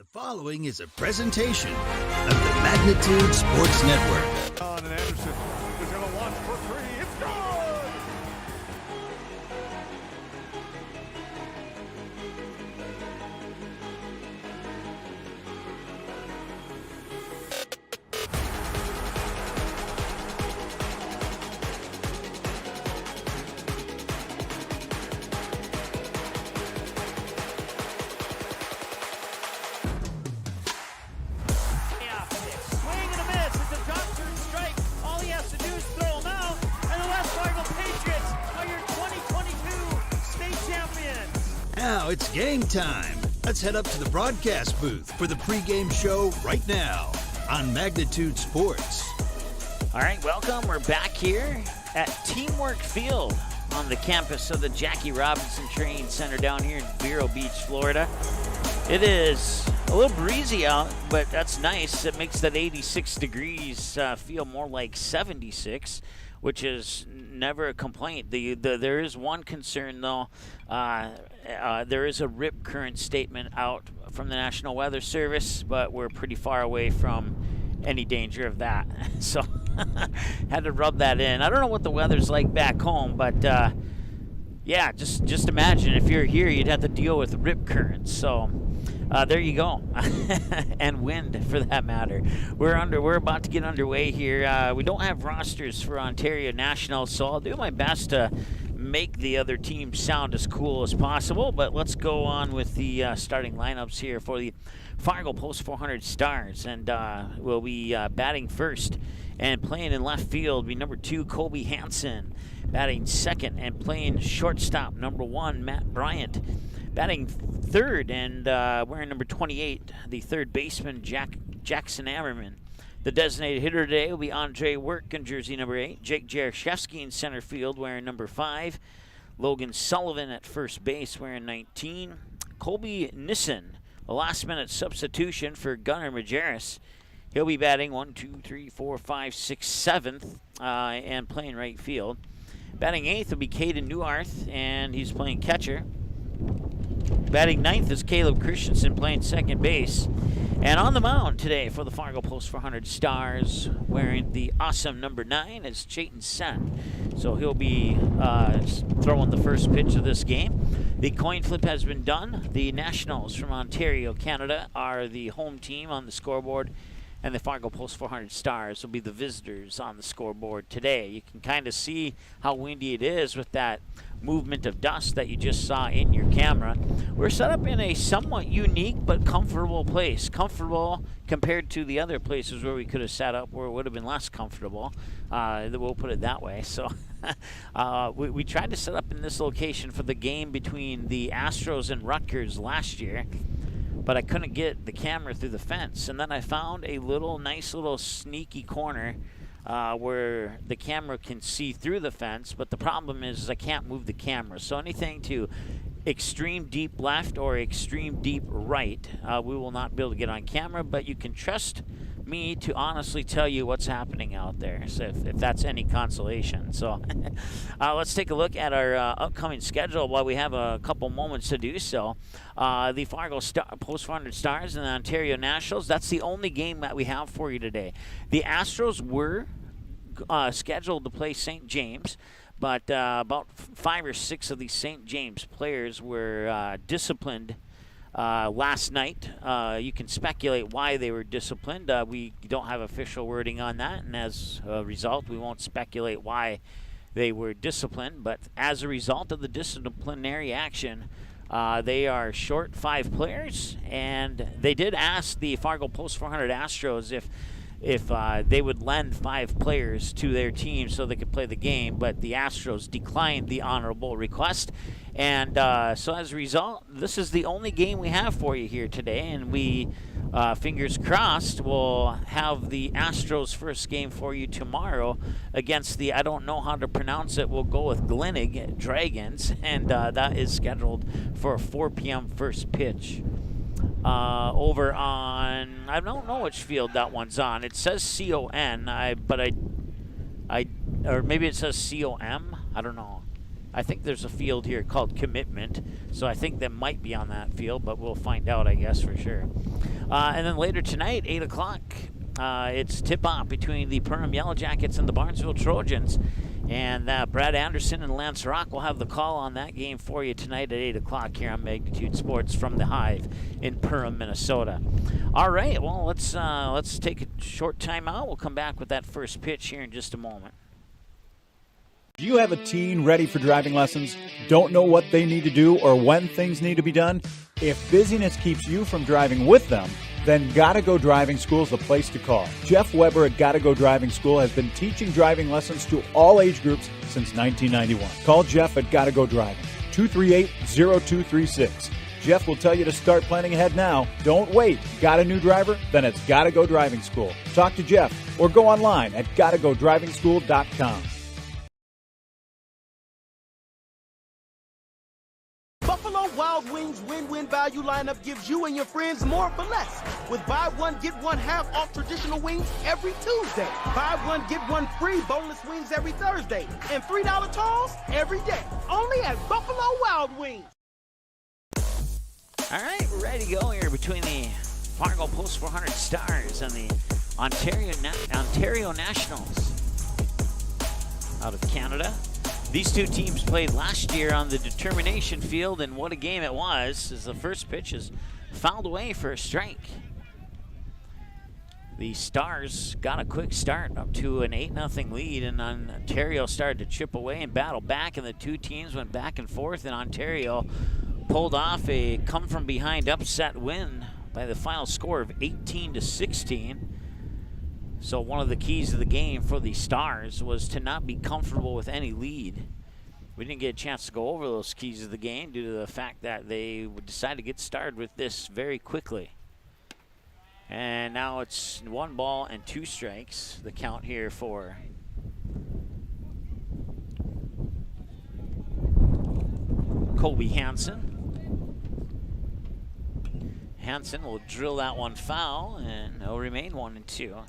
The following is a presentation of the Magnitude Sports Network. And Anderson is going to launch for three. It's good! Now it's game time. Let's head up to the broadcast booth for the pregame show right now on Magnitude Sports. All right, welcome. We're back here at Teamwork Field on the campus of the Jackie Robinson Training Center down here in Vero Beach, Florida. It is a little breezy out, but that's nice. It makes that 86 degrees feel more like 76, which is never a complaint. There is one concern, though. There is a rip current statement out from the National Weather Service, but we're pretty far away from any danger of that. So had to rub that in. I don't know what the weather's like back home, but yeah, just imagine if you're here, you'd have to deal with rip currents. So there you go. And wind, for that matter. We're about to get underway here. We don't have rosters for Ontario Nationals, so I'll do my best to make the other team sound as cool as possible. But let's go on with the starting lineups here for the Fargo Post 400 Stars, and we'll be batting first and playing in left field. Be number 2, Colby Hansen. Batting second and playing shortstop, number 1, Matt Bryant. Batting third and wearing number 28, the third baseman, Jackson Ammerman. The designated hitter today will be Andre Work in jersey number 8. Jake Jaroszewski in center field wearing number 5. Logan Sullivan at first base wearing 19. Colby Nissen, a last-minute substitution for Gunnar Majerus. He'll be batting 1, 2, 3, 4, 5, 6, 7th and playing right field. Batting 8th will be Caden Neuarth, and he's playing catcher. Batting 9th is Caleb Christensen playing second base. And on the mound today for the Fargo Post 400 Stars, wearing the awesome number 9, is Chayton Sen. So he'll be throwing the first pitch of this game. The coin flip has been done. The Nationals from Ontario, Canada, are the home team on the scoreboard, and the Fargo Post 400 Stars will be the visitors on the scoreboard today. You can kind of see how windy it is with that movement of dust that you just saw in your camera. We're set up in a somewhat unique but comfortable place. Comfortable compared to the other places where we could have sat up where it would have been less comfortable. We'll put it that way. So we tried to set up in this location for the game between the Astros and Rutgers last year, but I couldn't get the camera through the fence. And then I found a nice little sneaky corner where the camera can see through the fence, but the problem is I can't move the camera. So anything to extreme deep left or extreme deep right, we will not be able to get on camera, but you can trust me to honestly tell you what's happening out there, so if that's any consolation. So let's take a look at our upcoming schedule while we have a couple moments to do so. The Fargo Post 400 Stars and the Ontario Nationals, that's the only game that we have for you today. The Astros were scheduled to play St. James, but about 5 or 6 of these St. James players were disciplined last night. You can speculate why they were disciplined. We don't have official wording on that, and as a result, we won't speculate why they were disciplined. But as a result of the disciplinary action, they are short 5 players, and they did ask the Fargo Post 400 Astros if they would lend 5 players to their team so they could play the game, but the Astros declined the honorable request. And so as a result, this is the only game we have for you here today, and we, fingers crossed, will have the Astros' first game for you tomorrow against the, I don't know how to pronounce it, we'll go with Glennig Dragons, and that is scheduled for a 4 p.m. first pitch. Over on, I don't know which field that one's on. It says C-O-N, or maybe it says C-O-M. I don't know. I think there's a field here called Commitment, so I think that might be on that field, but we'll find out, I guess, for sure. And then later tonight, 8 o'clock, it's tip-off between the Perham Yellow Jackets and the Barnesville Trojans. And Brad Anderson and Lance Rock will have the call on that game for you tonight at 8 o'clock here on Magnitude Sports from the Hive in Perham, Minnesota. All right, well, let's take a short time out. We'll come back with that first pitch here in just a moment. Do you have a teen ready for driving lessons? Don't know what they need to do or when things need to be done? If busyness keeps you from driving with them, then Gotta Go Driving School is the place to call. Jeff Weber at Gotta Go Driving School has been teaching driving lessons to all age groups since 1991. Call Jeff at Gotta Go Driving, 238-0236. Jeff will tell you to start planning ahead now. Don't wait. Got a new driver? Then it's Gotta Go Driving School. Talk to Jeff or go online at gottagodrivingschool.com. Buffalo Wild Wings win-win value lineup gives you and your friends more for less. With buy one, get one half off traditional wings every Tuesday. Buy one, get one free boneless wings every Thursday. And $3 tolls every day. Only at Buffalo Wild Wings. All right, we're ready to go here between the Fargo Post 400 Stars and the Ontario Nationals out of Canada. These two teams played last year on the Determination Field, and what a game it was, as the first pitch is fouled away for a strike. The Stars got a quick start up to an 8-0 lead, and Ontario started to chip away and battle back, and the two teams went back and forth, and Ontario pulled off a come-from-behind upset win by the final score of 18-16. So one of the keys of the game for the Stars was to not be comfortable with any lead. We didn't get a chance to go over those keys of the game due to the fact that they would decide to get started with this very quickly. And now it's 1 ball and 2 strikes, the count here for Colby Hansen. Hansen will drill that one foul, and it'll remain 1-2.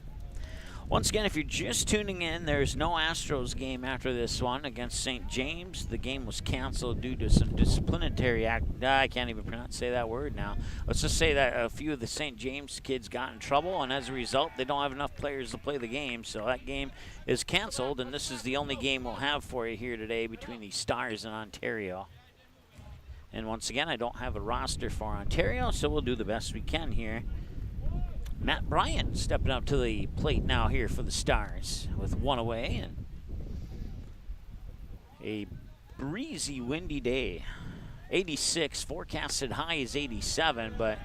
Once again, if you're just tuning in, there's no Astros game after this one against St. James. The game was canceled due to some disciplinary act. I can't even say that word now. Let's just say that a few of the St. James kids got in trouble, and as a result, they don't have enough players to play the game. So that game is canceled, and this is the only game we'll have for you here today between the Stars and Ontario. And once again, I don't have a roster for Ontario, so we'll do the best we can here. Matt Bryant stepping up to the plate now here for the Stars with 1 away, and a breezy, windy day. 86, forecasted high is 87, but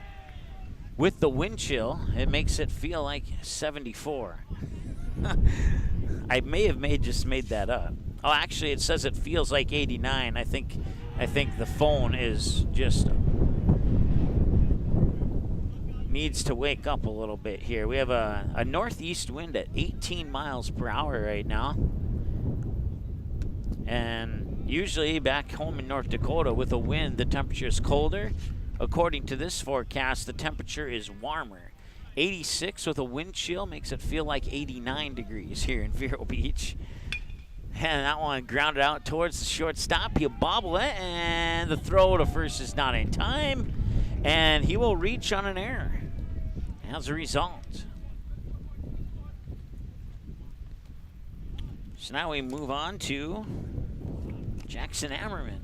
with the wind chill, it makes it feel like 74. I may have just made that up. Oh, actually, it says it feels like 89. I think the phone is just needs to wake up a little bit here. We have a northeast wind at 18 miles per hour right now. And usually back home in North Dakota with a wind, the temperature is colder. According to this forecast, the temperature is warmer. 86 with a wind chill makes it feel like 89 degrees here in Vero Beach. And that one grounded out towards the shortstop. He'll bobble it, and the throw to first is not in time. And he will reach on an error as a result. So now we move on to Jackson Ammerman.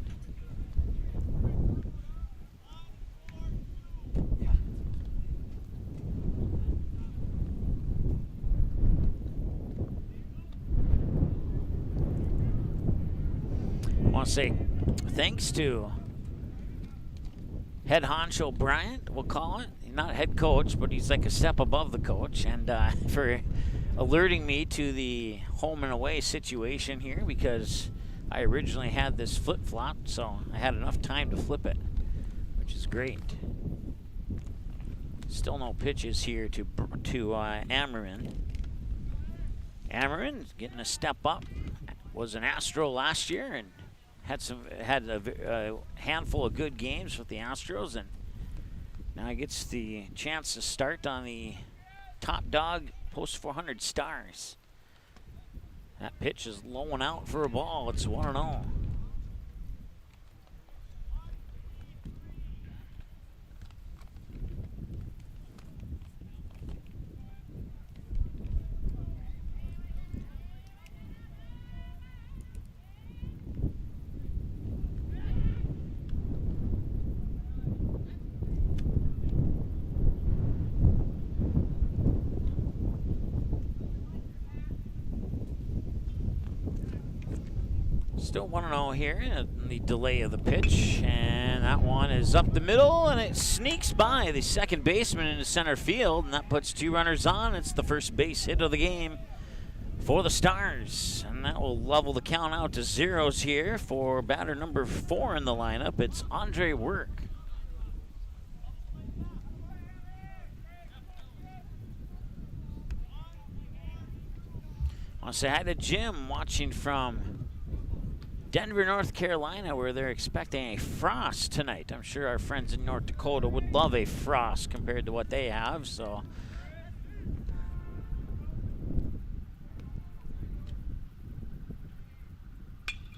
I want to say thanks to head honcho Bryant, we'll call it. Not head coach, but he's like a step above the coach, and for alerting me to the home and away situation here, because I originally had this flip-flop, so I had enough time to flip it, which is great. Still no pitches here to Ammerman. Ammerman getting a step up. Was an Astro last year and had a handful of good games with the Astros, and now he gets the chance to start on the top dog Post 400 Stars. That pitch is low and out for a ball. It's 1-0. Still 1-0 here in the delay of the pitch. And that one is up the middle, and it sneaks by the second baseman into center field, and that puts 2 runners on. It's the first base hit of the game for the Stars. And that will level the count out to 0s here for batter number 4 in the lineup. It's Andre Work. I want to say hi to Jim watching from Denver, North Carolina, where they're expecting a frost tonight. I'm sure our friends in North Dakota would love a frost compared to what they have, so.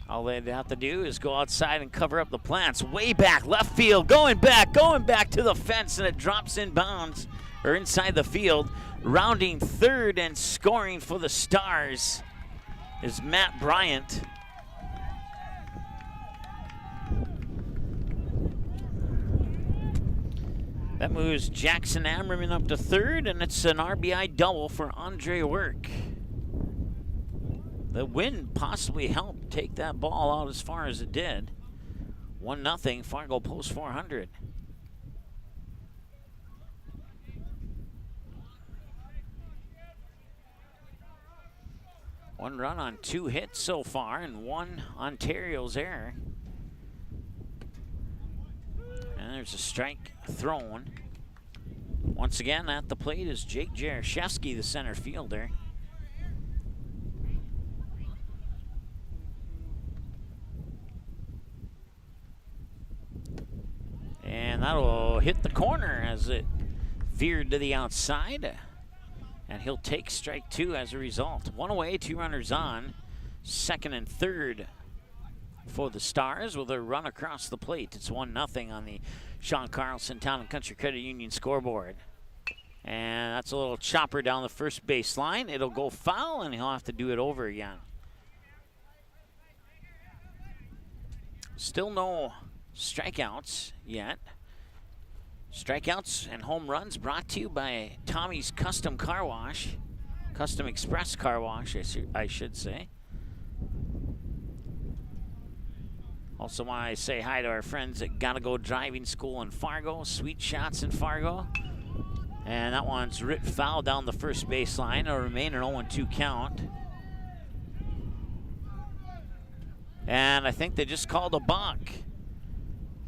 All they have to do is go outside and cover up the plants. Way back, left field, going back to the fence, and it drops in bounds, or inside the field. Rounding third and scoring for the Stars is Matt Bryant. That moves Jackson Ammerman up to third, and it's an RBI double for Andre Work. The wind possibly helped take that ball out as far as it did. 1-0, Fargo post 400. One run on 2 hits so far, and 1 Ontario's error. And there's a strike thrown. Once again, at the plate is Jake Jaroszewski, the center fielder. And that'll hit the corner as it veered to the outside. And he'll take strike 2 as a result. 1 away, 2 runners on. Second and third for the Stars with a run across the plate. It's 1-0 on the Sean Carlson Town and Country Credit Union scoreboard. And that's a little chopper down the first base line. It'll go foul, and he'll have to do it over again. Still no strikeouts yet. Strikeouts and home runs brought to you by Tommy's Custom Car Wash. Custom Express Car Wash, I should say. Also want to say hi to our friends at Gotta Go Driving School in Fargo. Sweet Shots in Fargo. And that one's ripped foul down the first baseline. It'll remain an 0-2 count. And I think they just called a balk.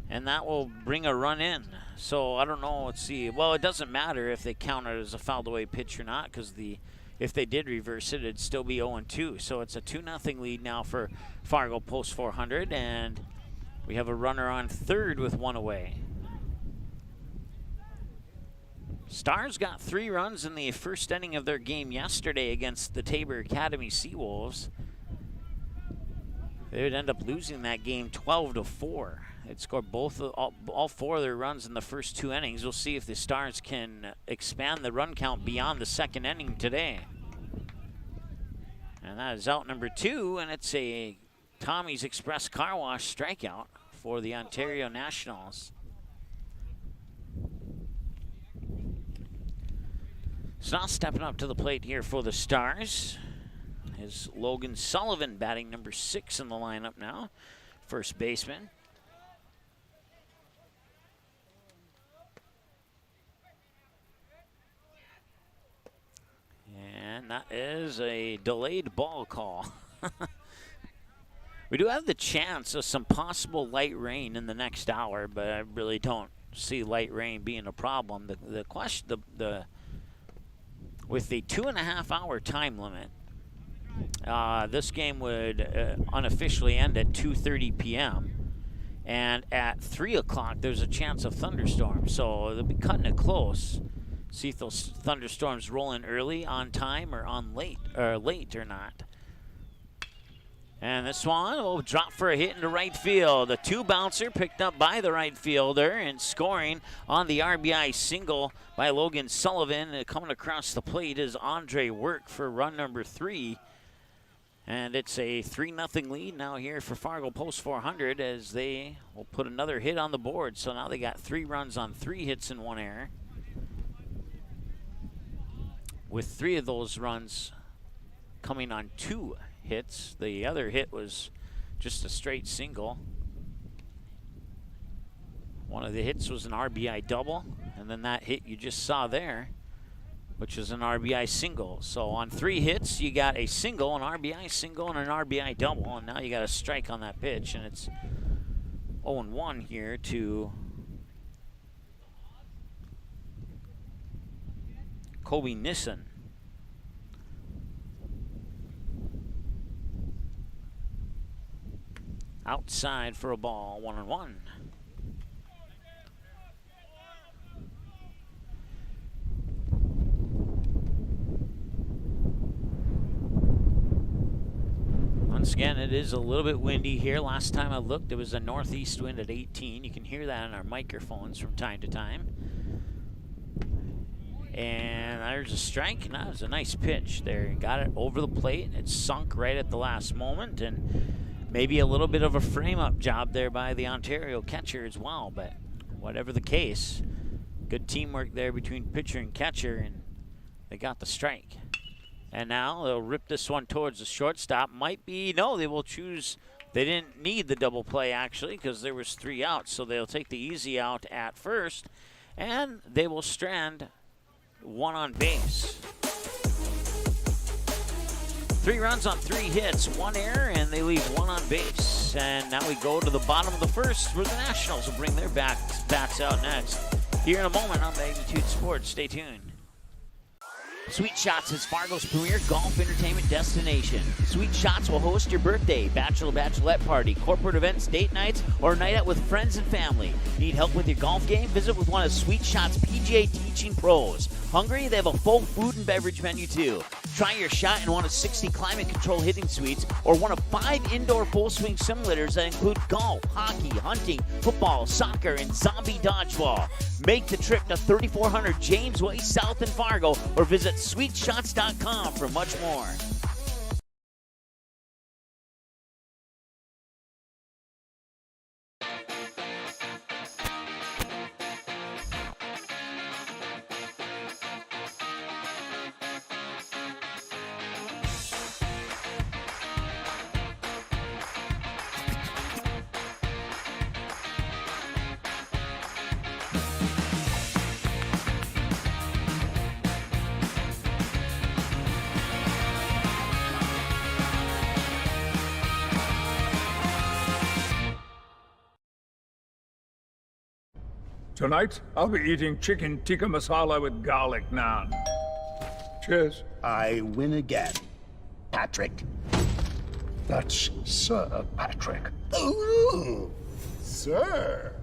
And that will bring a run in. So I don't know, let's see. Well, it doesn't matter if they count it as a fouled away pitch or not, because if they did reverse it, it'd still be 0-2. So it's a 2-0 lead now for Fargo post 400, and we have a runner on third with 1 away. Stars got 3 runs in the first inning of their game yesterday against the Tabor Academy Seawolves. They would end up losing that game 12-4. They'd scored all 4 of their runs in the first 2 innings. We'll see if the Stars can expand the run count beyond the second inning today. And that is out number 2, and it's a Tommy's Express Car Wash strikeout for the Ontario Nationals. So now stepping up to the plate here for the Stars is Logan Sullivan, batting number 6 in the lineup now, first baseman. And that is a delayed ball call. We do have the chance of some possible light rain in the next hour, but I really don't see light rain being a problem. The question, with the 2.5-hour time limit, this game would unofficially end at 2:30 p.m. And at 3 o'clock, there's a chance of thunderstorms, so they'll be cutting it close. See if those thunderstorms roll in early, on time, or late or not. And this one will drop for a hit into right field. A 2-bouncer picked up by the right fielder, and scoring on the RBI single by Logan Sullivan. Coming across the plate is Andre Work for run number 3. And it's a 3-0 lead now here for Fargo post 400 as they will put another hit on the board. So now they got 3 runs on 3 hits and 1 error, with 3 of those runs coming on 2 hits. The other hit was just a straight single. One of the hits was an RBI double, and then that hit you just saw there, which is an RBI single. So on 3 hits, you got a single, an RBI single, and an RBI double, and now you got a strike on that pitch, and it's 0-1 here to Kobe Nissen. Outside for a ball, 1-1. Once again, it is a little bit windy here. Last time I looked, it was a northeast wind at 18. You can hear that on our microphones from time to time. And there's a strike, and that was a nice pitch there. Got it over the plate. It sunk right at the last moment, and maybe a little bit of a frame-up job there by the Ontario catcher as well. But whatever the case, good teamwork there between pitcher and catcher, and they got the strike. And now they'll rip this one towards the shortstop. Might be, no, they will choose. They didn't need the double play, actually, because there was 3 outs. So they'll take the easy out at first, and they will strand 1 on base. 3 runs on 3 hits, 1 error, and they leave 1 on base. And now we go to the bottom of the first, where the Nationals will bring their bats out next. Here in a moment on Magnitude Sports. Stay tuned. Sweet Shots is Fargo's premier golf entertainment destination. Sweet Shots will host your birthday, bachelorette party, corporate events, date nights, or a night out with friends and family. Need help with your golf game? Visit with one of Sweet Shots' PGA teaching pros. Hungry? They have a full food and beverage menu too. Try your shot in one of 60 climate control hitting suites or one of 5 indoor full swing simulators that include golf, hockey, hunting, football, soccer, and zombie dodgeball. Make the trip to 3400 James Way South in Fargo or visit sweetshots.com for much more. Tonight, I'll be eating chicken tikka masala with garlic naan. Cheers. I win again, Patrick. That's Sir Patrick. Ooh, sir.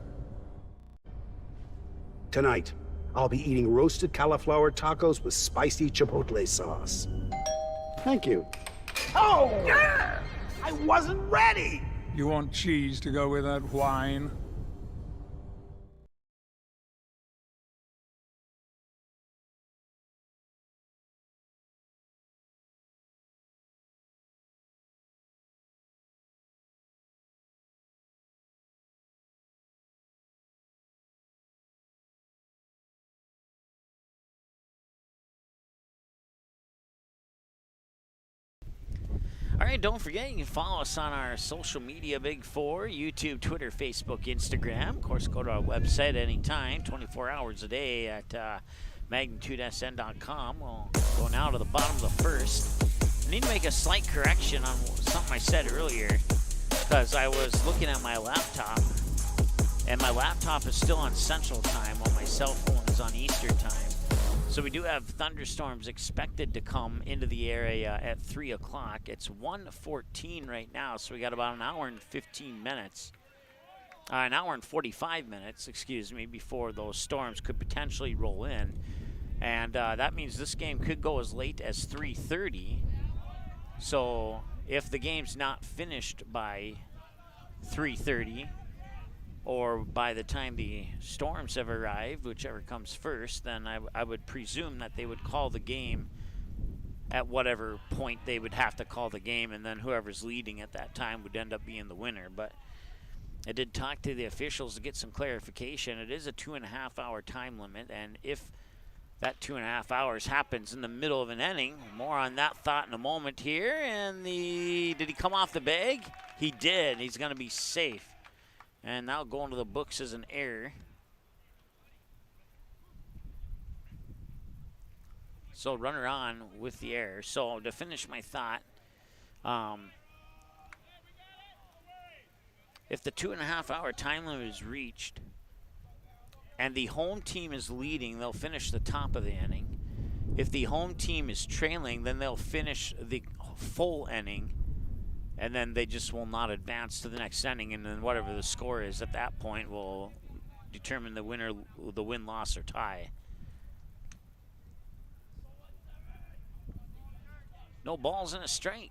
Tonight, I'll be eating roasted cauliflower tacos with spicy chipotle sauce. Thank you. Oh! Yeah! I wasn't ready! You want cheese to go with that wine? All right, don't forget, you can follow us on our social media big 4, YouTube, Twitter, Facebook, Instagram. Of course, go to our website anytime, 24 hours a day at magnitudesn.com. We'll go now to the bottom of the first. I need to make a slight correction on something I said earlier because I was looking at my laptop, and my laptop is still on Central Time while my cell phone is on Eastern Time. So we do have thunderstorms expected to come into the area at 3 o'clock. It's 1:14 right now, so we got about an hour and 15 minutes. An hour and 45 minutes, excuse me, before those storms could potentially roll in. And that means this game could go as late as 3:30. So if the game's not finished by 3:30, or by the time the storms have arrived, whichever comes first, then I would presume that they would call the game at whatever point they would have to call the game, and then whoever's leading at that time would end up being the winner. But I did talk to the officials to get some clarification. It is a 2.5-hour time limit, and if That 2.5 hours happens in the middle of an inning. More on that thought in a moment here. And did he come off the bag? He did. He's going to be safe. And now going to the books as an error. So runner on with the error. So to finish my thought, if the 2.5 hour time limit is reached and the home team is leading, they'll finish the top of the inning. If the home team is trailing, then they'll finish the full inning, and then they just will not advance to the next inning, and then whatever the score is at that point will determine the winner, the win, loss, or tie. No balls and a strike.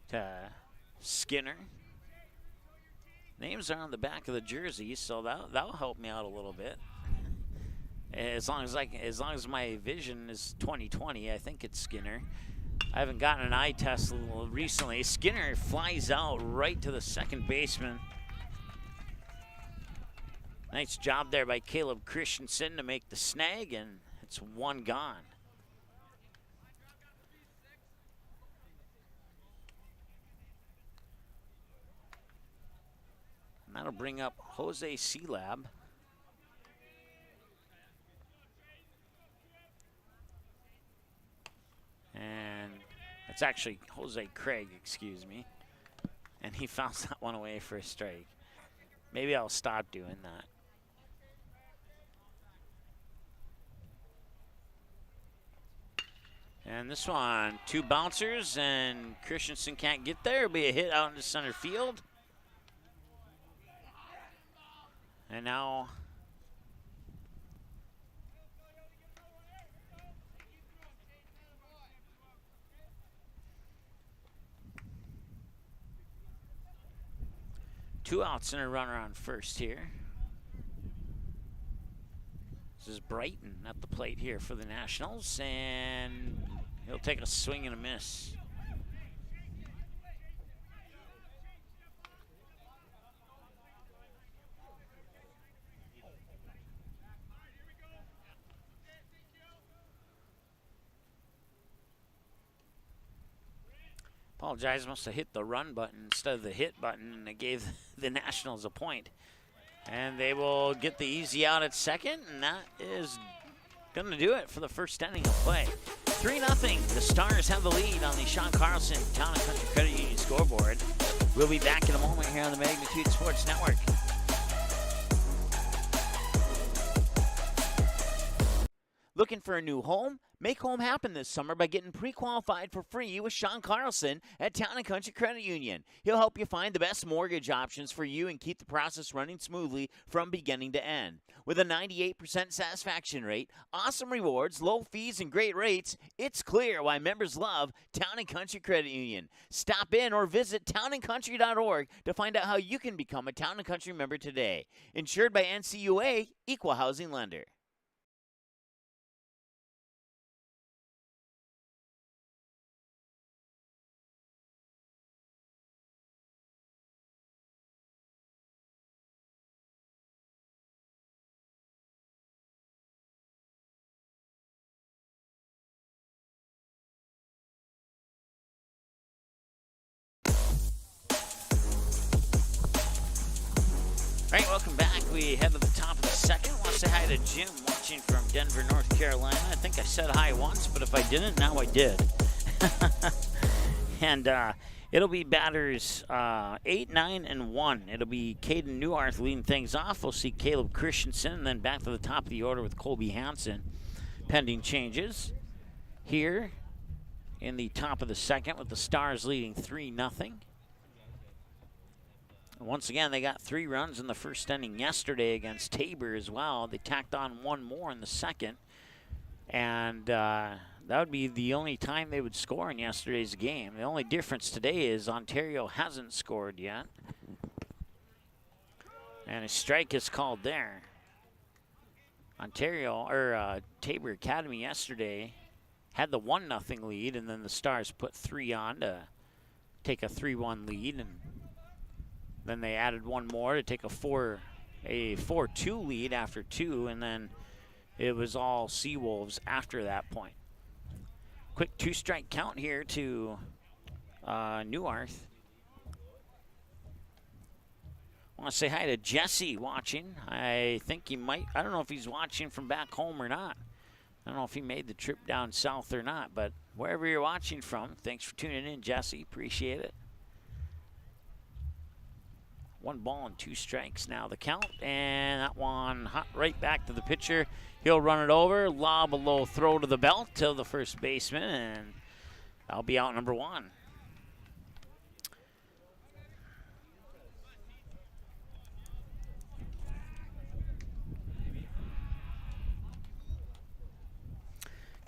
To Skinner. Names are on the back of the jersey, so that'll help me out a little bit. As long as my vision is 20/20, I think it's Skinner. I haven't gotten an eye test recently. Skinner flies out right to the second baseman. Nice job there by Caleb Christensen to make the snag, and it's one gone. And that'll bring up Jose Sealab. And it's actually Jose Craig, excuse me. And he fouls that one away for a strike. Maybe I'll stop doing that. And this one, 2 bouncers, and Christensen can't get there. It'll be a hit out into center field. And now two outs and a runner on first here. This is Brighton at the plate here for the Nationals, and he'll take a swing and a miss. Apologize, must have hit the run button instead of the hit button, and it gave the Nationals a point. And they will get the easy out at second, and that is going to do it for the first inning of play. 3-0. The Stars have the lead on the Sean Carlson Town and Country Credit Union scoreboard. We'll be back in a moment here on the Magnitude Sports Network. Looking for a new home? Make home happen this summer by getting pre-qualified for free with Sean Carlson at Town & Country Credit Union. He'll help you find the best mortgage options for you and keep the process running smoothly from beginning to end. With a 98% satisfaction rate, awesome rewards, low fees, and great rates, it's clear why members love Town & Country Credit Union. Stop in or visit townandcountry.org to find out how you can become a Town & Country member today. Insured by NCUA, Equal Housing Lender. All right, welcome back. We head to the top of the second. I want to say hi to Jim watching from Denver, North Carolina. I think I said hi once, but if I didn't, now I did. And it'll be batters 8, 9, and 1. It'll be Caden Newhart leading things off. We'll see Caleb Christensen, and then back to the top of the order with Colby Hansen. Pending changes here in the top of the second with the Stars leading 3-0. Once again, they got 3 runs in the first inning yesterday against Tabor as well. They tacked on 1 more in the second. And that would be the only time they would score in yesterday's game. The only difference today is Ontario hasn't scored yet. And a strike is called there. Tabor Academy yesterday had the 1-0 lead, and then the Stars put 3 on to take a 3-1 lead, and Then they added one more to take a 4-2 lead after 2, and then it was all Seawolves after that point. Quick 2-strike count here to Neuarth. I want to say hi to Jesse watching. I think he might, I don't know if he's watching from back home or not. I don't know if he made the trip down south or not, but wherever you're watching from, thanks for tuning in, Jesse. Appreciate it. 1 ball and 2 strikes now the count, and that one hot right back to the pitcher. He'll run it over, lob a low throw to the belt to the first baseman, and that'll be out number 1.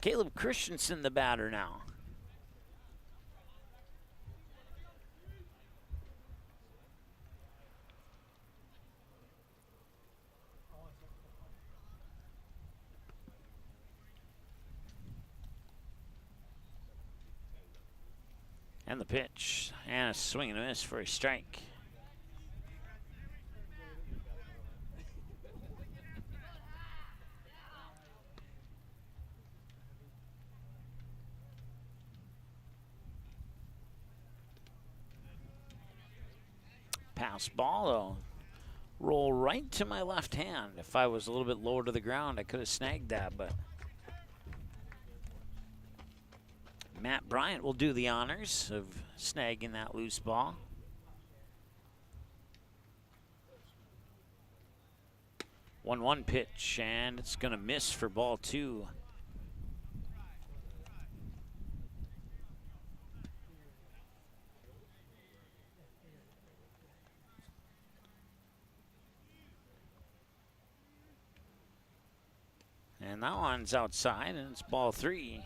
Caleb Christensen, the batter now. And the pitch, and a swing and a miss for a strike. Pass ball, though. Roll right to my left hand. If I was a little bit lower to the ground, I could have snagged that, but Matt Bryant will do the honors of snagging that loose ball. One pitch, and it's going to miss for ball 2. And that one's outside, and it's ball 3.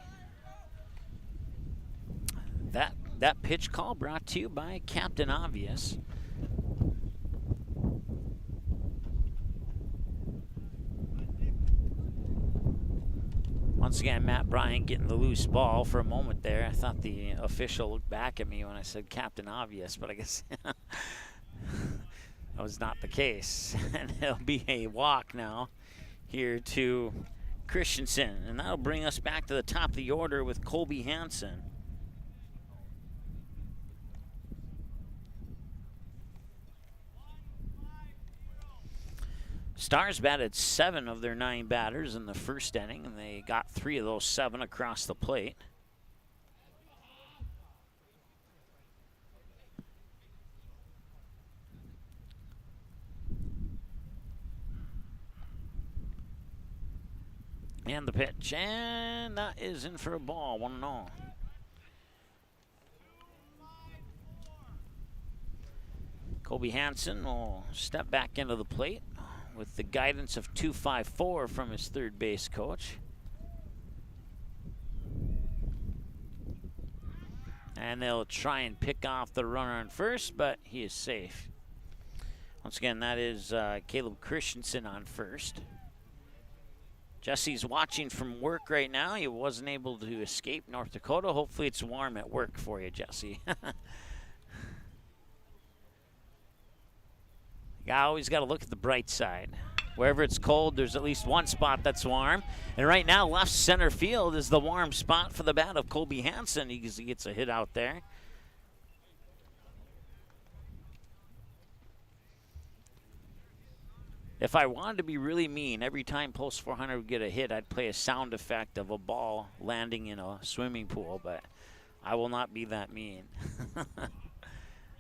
That pitch call brought to you by Captain Obvious. Once again, Matt Bryant getting the loose ball. For a moment there, I thought the official looked back at me when I said Captain Obvious, but I guess that was not the case. And it'll be a walk now here to Christensen, and that'll bring us back to the top of the order with Colby Hansen. Stars batted 7 of their 9 batters in the first inning, and they got 3 of those 7 across the plate. And the pitch, and that is in for a ball, 1-0. Colby Hansen will step back into the plate with the guidance of 254 from his third base coach. And they'll try and pick off the runner on first, but he is safe. Once again, that is Caleb Christensen on first. Jesse's watching from work right now. He wasn't able to escape North Dakota. Hopefully it's warm at work for you, Jesse. You always got to look at the bright side. Wherever it's cold, there's at least one spot that's warm. And right now, left center field is the warm spot for the bat of Colby Hansen. He gets a hit out there. If I wanted to be really mean, every time Post 400 would get a hit, I'd play a sound effect of a ball landing in a swimming pool, but I will not be that mean.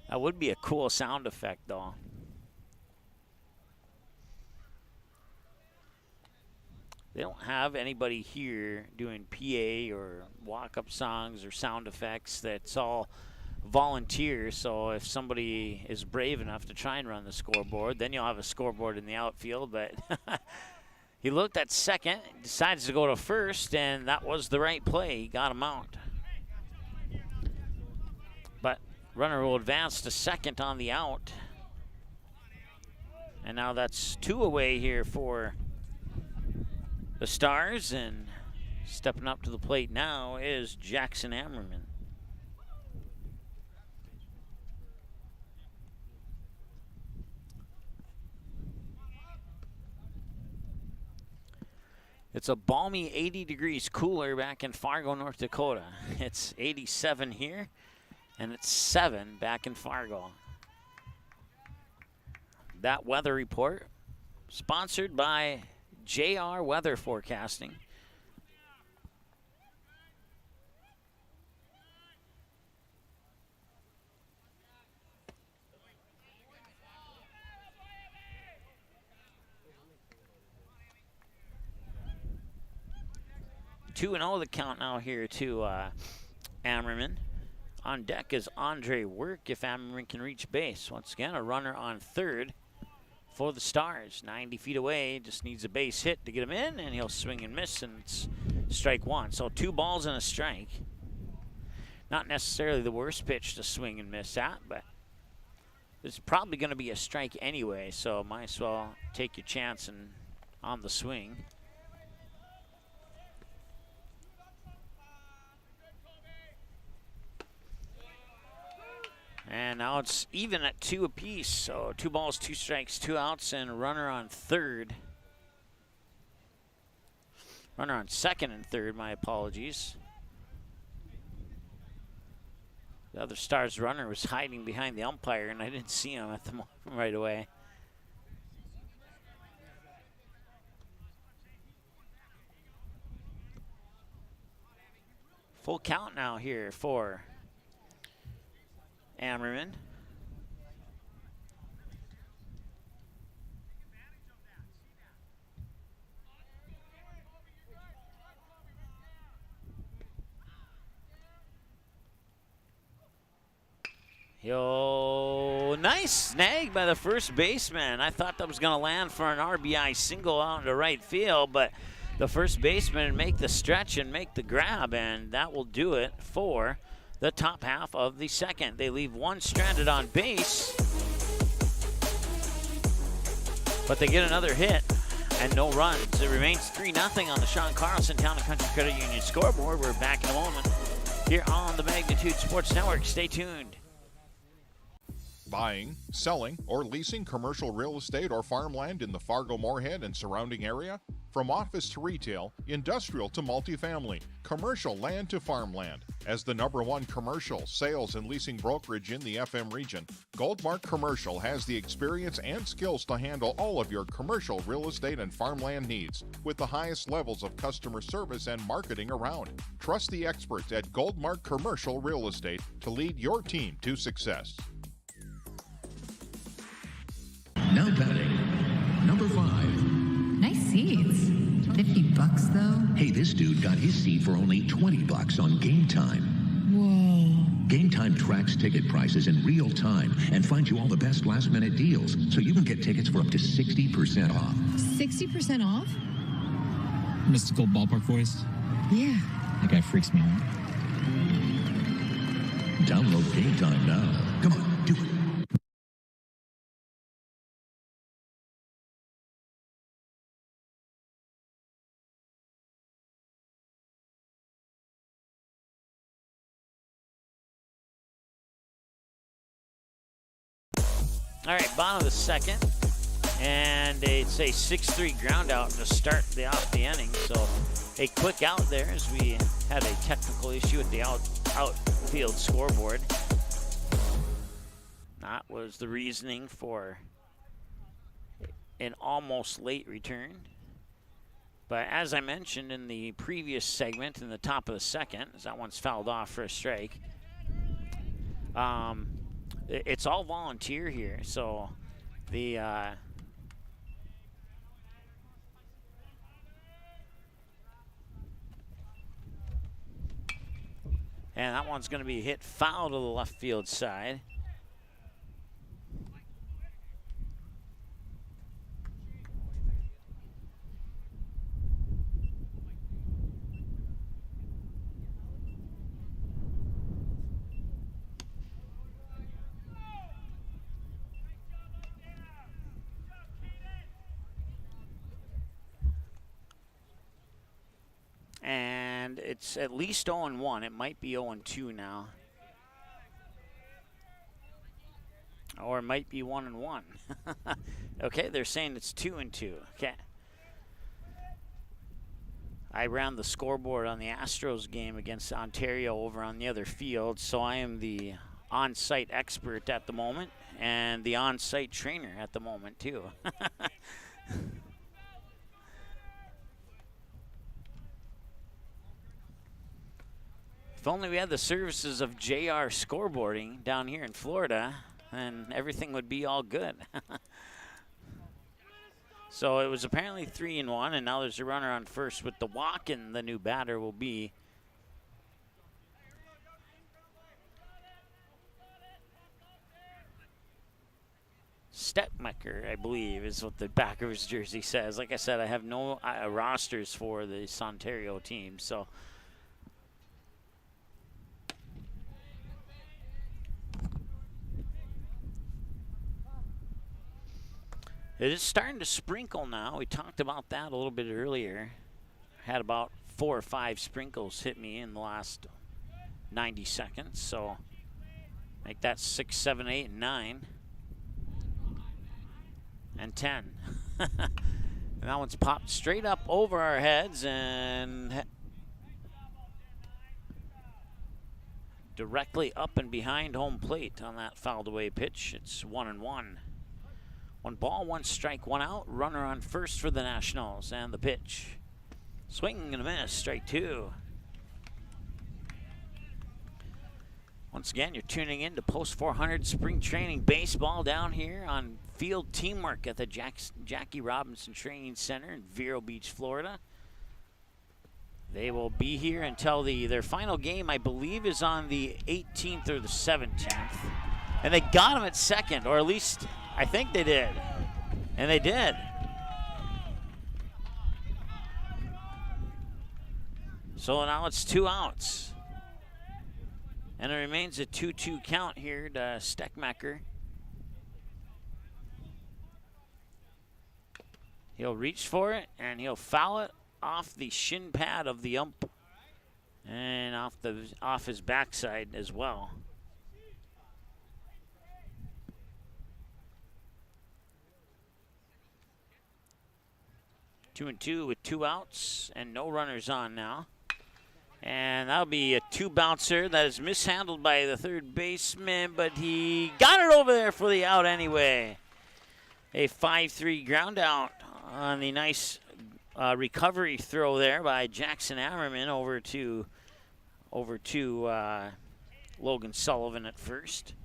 That would be a cool sound effect, though. They don't have anybody here doing PA or walk-up songs or sound effects. That's all volunteers. So if somebody is brave enough to try and run the scoreboard, then you'll have a scoreboard in the outfield. But he looked at second, decides to go to first, and that was the right play. He got him out. But runner will advance to second on the out. And now that's 2 away here for the Stars, and stepping up to the plate now is Jackson Ammerman. It's a balmy 80 degrees cooler back in Fargo, North Dakota. It's 87 here, and it's 7 back in Fargo. That weather report sponsored by JR Weather Forecasting. Two and 0 the count now here to Ammerman. On deck is Andre Work if Ammerman can reach base. Once again, a runner on third for the Stars. 90 feet away, just needs a base hit to get him in, and he'll swing and miss, and it's strike one. So 2 balls and a strike. Not necessarily the worst pitch to swing and miss at, but it's probably going to be a strike anyway, so might as well take your chance and on the swing. And now it's even at 2 apiece. So 2 balls, 2 strikes, 2 outs, and a runner on third. Runner on second and third, my apologies. The other Stars runner was hiding behind the umpire, and I didn't see him at the moment right away. Full count now here for Ammerman. Yo, nice snag by the first baseman. I thought that was going to land for an RBI single out into right field, but the first baseman make the stretch and make the grab, and that will do it for the top half of the second. They leave one stranded on base, but they get another hit and no runs. It remains 3-0 on the Sean Carlson Town and Country Credit Union scoreboard. We're back in a moment here on the Magnitude Sports Network. Stay tuned. Buying, selling, or leasing commercial real estate or farmland in the Fargo, Moorhead, and surrounding area? From office to retail, industrial to multifamily, commercial land to farmland. As the #1 commercial, sales, and leasing brokerage in the FM region, Goldmark Commercial has the experience and skills to handle all of your commercial real estate and farmland needs with the highest levels of customer service and marketing around. Trust the experts at Goldmark Commercial Real Estate to lead your team to success. Now batting, number 5. Nice seats. $50 though? Hey, this dude got his seat for only $20 on Game Time. Whoa. Game Time tracks ticket prices in real time and finds you all the best last-minute deals, so you can get tickets for up to 60% off. 60% off? Mystical ballpark voice? Yeah. That guy freaks me out. Download Game Time now. Come on, do it. All right, bottom of the second, and it's a 6-3 ground out to start off the inning. So a quick out there as we had a technical issue with the outfield scoreboard. That was the reasoning for an almost late return. But as I mentioned in the previous segment in the top of the second, as that one's fouled off for a strike, it's all volunteer here, so the and that one's going to be hit foul to the left field side. And it's at least 0-1. It might be 0-2 now. Or it might be 1-1. Okay, they're saying it's 2-2. Okay. I ran the scoreboard on the Astros game against Ontario over on the other field, so I am the on-site expert at the moment and the on-site trainer at the moment too. If only we had the services of JR Scoreboarding down here in Florida, then everything would be all good. So it was apparently 3-1, and now there's a runner on first with the walk, and the new batter will be Steckmecker, I believe, is what the back of his jersey says. Like I said, I have no rosters for the Ontario team, so. It is starting to sprinkle now. We talked about that a little bit earlier. Had about 4 or 5 sprinkles hit me in the last 90 seconds. So make that 6, 7, 8, and 9. And 10. And that one's popped straight up over our heads and directly up and behind home plate on that fouled away pitch. It's 1-1. 1 ball, 1 strike, 1 out. Runner on first for the Nationals. And the pitch. Swing and a miss, strike 2. Once again, you're tuning in to Post 400 Spring Training Baseball down here on Field Teamwork at the Jackie Robinson Training Center in Vero Beach, Florida. They will be here until their final game, I believe, is on the 18th or the 17th. And they got him at second, or at least I think they did. And they did. So now it's 2 outs. And it remains a 2-2 count here to Steckmecker. He'll reach for it, and he'll foul it off the shin pad of the ump and off his backside as well. Two and two with 2 outs and no runners on now. And that'll be a 2 bouncer that is mishandled by the third baseman, but he got it over there for the out anyway. A 5-3 ground out on the nice recovery throw there by Jackson Ammerman over to Logan Sullivan at first.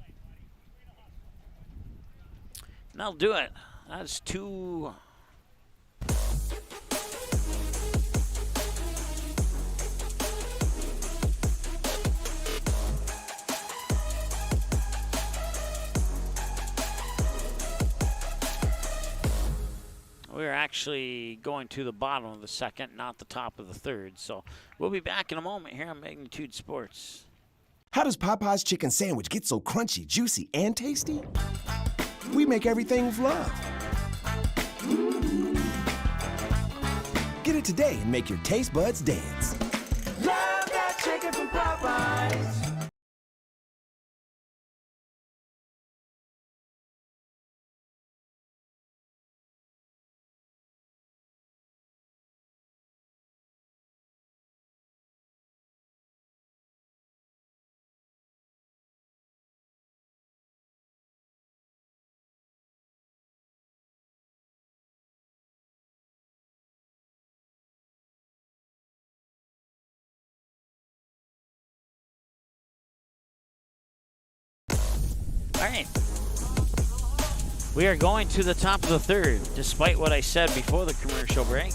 And that'll do it. That's 2. We're actually going to the bottom of the second, not the top of the third. So we'll be back in a moment here on Magnitude Sports. How does Popeye's chicken sandwich get so crunchy, juicy, and tasty? We make everything with love. Get it today and make your taste buds dance. Love that chicken from Popeyes. All right. We are going to the top of the third, despite what I said before the commercial break.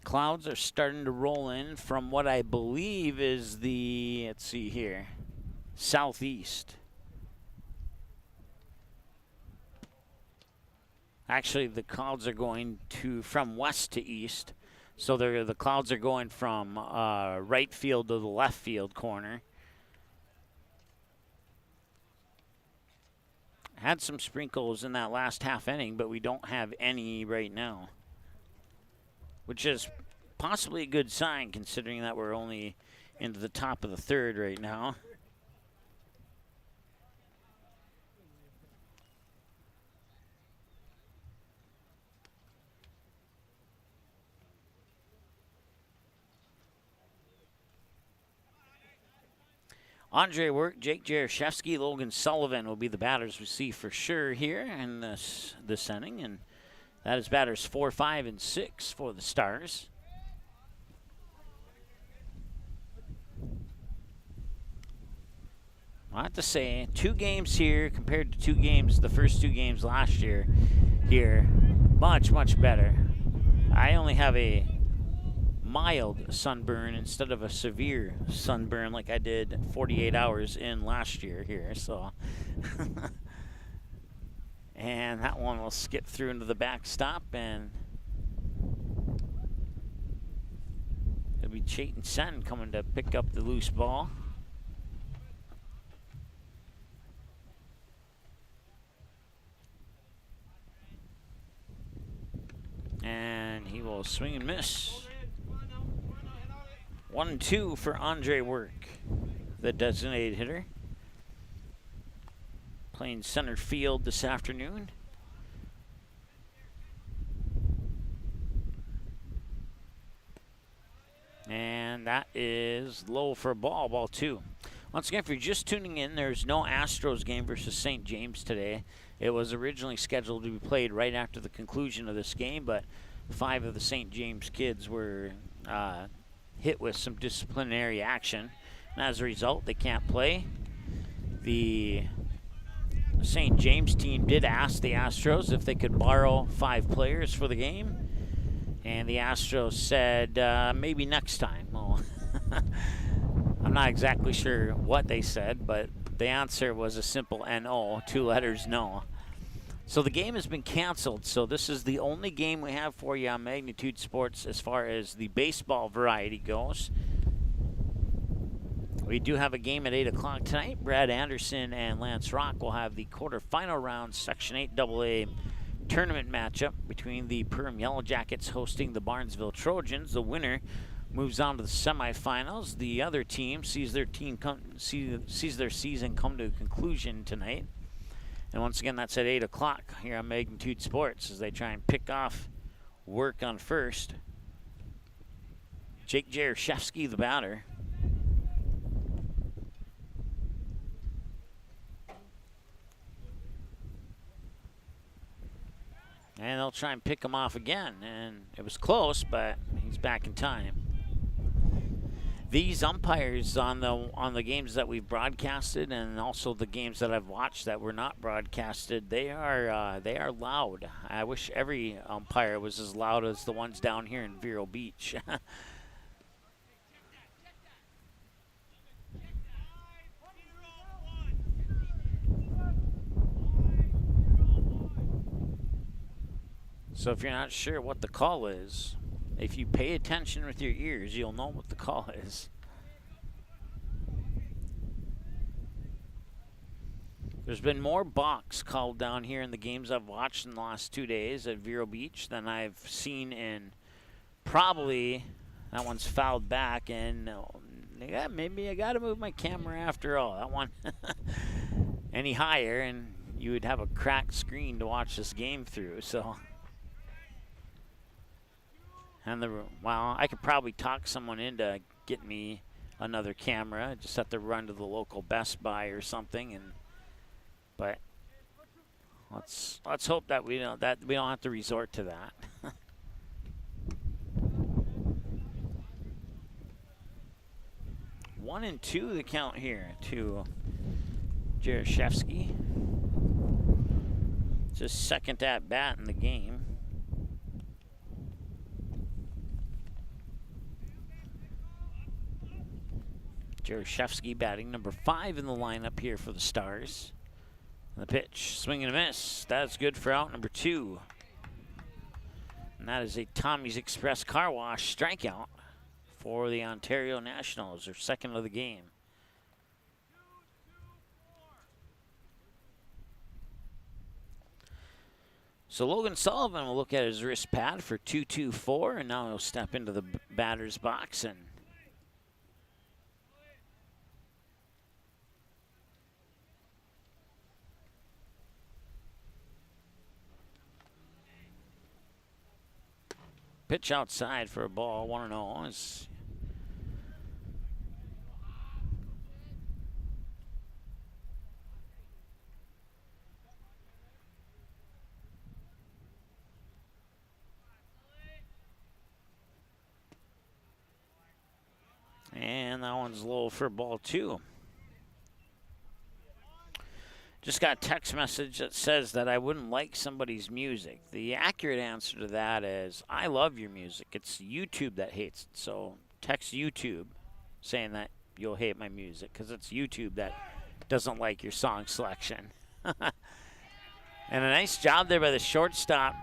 Clouds are starting to roll in from what I believe is the, let's see here, southeast. Actually, the clouds are going from west to east. So the clouds are going from right field to the left field corner. Had some sprinkles in that last half inning, but we don't have any right now, which is possibly a good sign considering that we're only into the top of the third right now. Andre Work, Jake Jaroszewski, Logan Sullivan will be the batters we see for sure here in this inning. And that is batters 4, 5, and 6 for the Stars. I have to say, 2 games here compared to 2 games, the first 2 games last year here, much, much better. I only have a mild sunburn instead of a severe sunburn like I did 48 hours in last year here, so. And that one will skip through into the backstop, and it'll be Chayton Sen coming to pick up the loose ball. And he will swing and miss. 1-2 for Andre Work, the designated hitter. Playing center field this afternoon. And that is low for a ball 2. Once again, if you're just tuning in, there's no Astros game versus St. James today. It was originally scheduled to be played right after the conclusion of this game, but 5 of the St. James kids were hit with some disciplinary action. And as a result, they can't play. The St. James team did ask the Astros if they could borrow 5 players for the game. And the Astros said, maybe next time. Well, I'm not exactly sure what they said, but the answer was a simple N-O, 2 letters no. So the game has been canceled, so this is the only game we have for you on Magnitude Sports as far as the baseball variety goes. We do have a game at 8 o'clock tonight. Brad Anderson and Lance Rock will have the quarterfinal round Section 8 AA tournament matchup between the Perham Yellow Jackets hosting the Barnesville Trojans. The winner moves on to the semifinals. The other team sees their season come to a conclusion tonight. And once again, that's at 8 o'clock here on Magnitude Sports as they try and pick off Work on first. Jake Jaroszewski, the batter. And they'll try and pick him off again. And it was close, but he's back in time. These umpires on the games that we've broadcasted and also the games that I've watched that were not broadcasted, they are loud. I wish every umpire was as loud as the ones down here in Vero Beach. So if you're not sure what the call is, if you pay attention with your ears, you'll know what the call is. There's been more balks called down here in the games I've watched in the last 2 days at Vero Beach than I've seen in probably, that one's fouled back, and yeah, maybe I got to move my camera after all. That one any higher, and you would have a cracked screen to watch this game through, so. And well, I could probably talk someone into getting me another camera. I just have to run to the local Best Buy or something, but let's hope that we don't have to resort to that. 1-2 the count here to Jaroszewski. It's his second at bat in the game. Jaroszewski batting number 5 in the lineup here for the Stars. And the pitch, swing and a miss. That's good for out number 2. And that is a Tommy's Express Car Wash strikeout for the Ontario Nationals, their second of the game. So Logan Sullivan will look at his wrist pad for 2-2-4, and now he'll step into the batter's box and pitch outside for a ball, 1-0. And that one's low for ball 2. Just got a text message that says that I wouldn't like somebody's music. The accurate answer to that is I love your music. It's YouTube that hates it. So text YouTube saying that you'll hate my music because it's YouTube that doesn't like your song selection. And a nice job there by the shortstop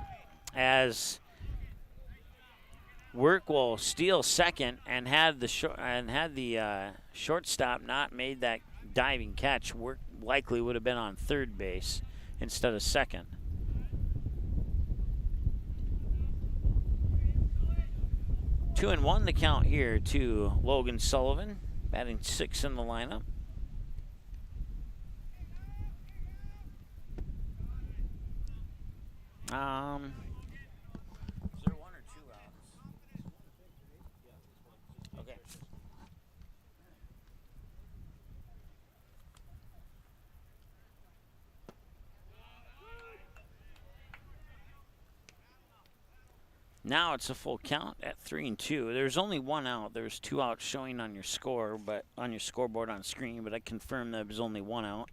as Work will steal second, and had the shortstop not made that diving catch, Work likely would have been on third base instead of second. Two and one the count here to Logan Sullivan, batting 6 in the lineup. Is there 1 or 2 outs? Okay. Now it's a full count at 3 and 2. There's only 1 out. There's 2 outs showing on your score, but on your scoreboard on screen, but I confirmed there was only 1 out.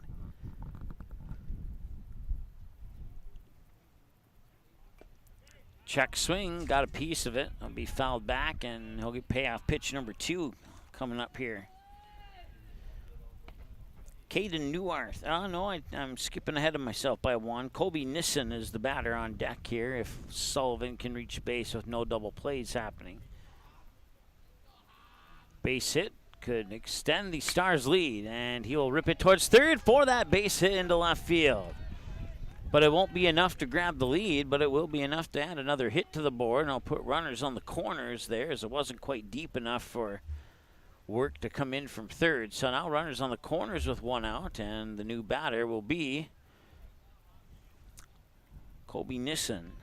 Check swing, got a piece of it. It'll be fouled back, and he'll get payoff pitch number 2 coming up here. Caden Newarth. Oh, no, I'm skipping ahead of myself by 1. Kobe Nissen is the batter on deck here if Sullivan can reach base with no double plays happening. Base hit could extend the Stars' lead, and he will rip it towards third for that base hit into left field. But it won't be enough to grab the lead, but it will be enough to add another hit to the board, and I'll put runners on the corners there as it wasn't quite deep enough for Work to come in from third. So now runners on the corners with 1 out, and the new batter will be Kobe Nissen.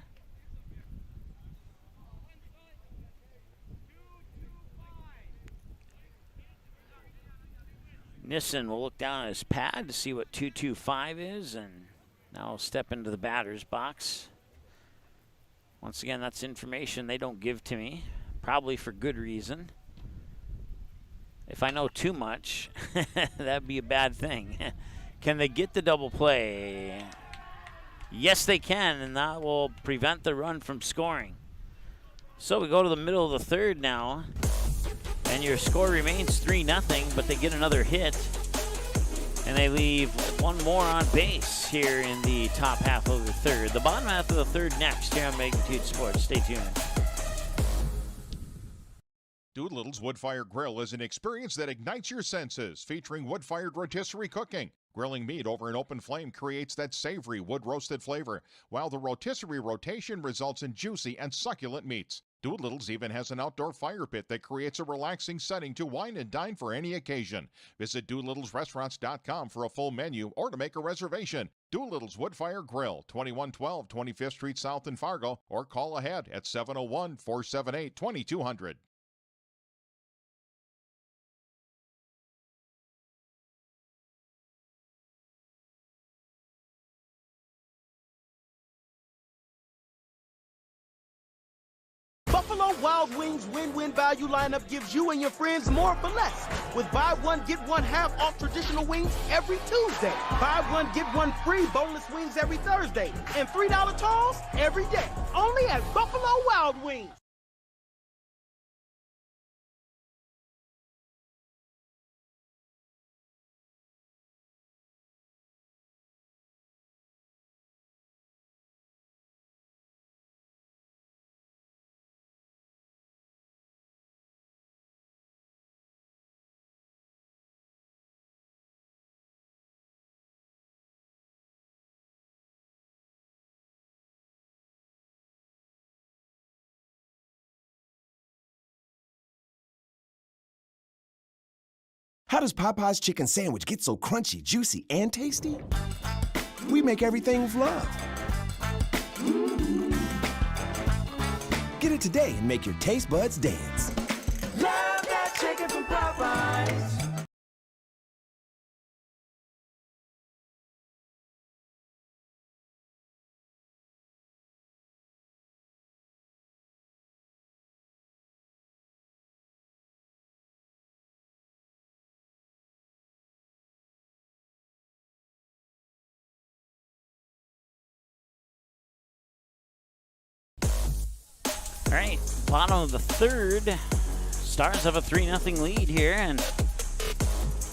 Nissen will look down at his pad to see what 225 is, and now I'll step into the batter's box. Once again, that's information they don't give to me, probably for good reason. If I know too much, that'd be a bad thing. Can they get the double play? Yes, they can, and that will prevent the run from scoring. So we go to the middle of the third now, and your score remains 3-0, but they get another hit, and they leave 1 more on base here in the top half of the third. The bottom half of the third next here on Magnitude Sports. Stay tuned. Doolittle's Wood-Fired Grill is an experience that ignites your senses, featuring wood-fired rotisserie cooking. Grilling meat over an open flame creates that savory wood-roasted flavor, while the rotisserie rotation results in juicy and succulent meats. Doolittle's even has an outdoor fire pit that creates a relaxing setting to wine and dine for any occasion. Visit doolittlesrestaurants.com for a full menu or to make a reservation. Doolittle's Wood-Fired Grill, 2112 25th Street South in Fargo, or call ahead at 701-478-2200. Buffalo Wild Wings win-win value lineup gives you and your friends more for less. With buy one, get one half off traditional wings every Tuesday. Buy one, get one free boneless wings every Thursday. And $3 tolls every day. Only at Buffalo Wild Wings. How does Popeye's chicken sandwich get so crunchy, juicy, and tasty? We make everything with love. Get it today and make your taste buds dance. Love that chicken from Popeyes. All right, bottom of the third. Stars have a 3-0 lead here, and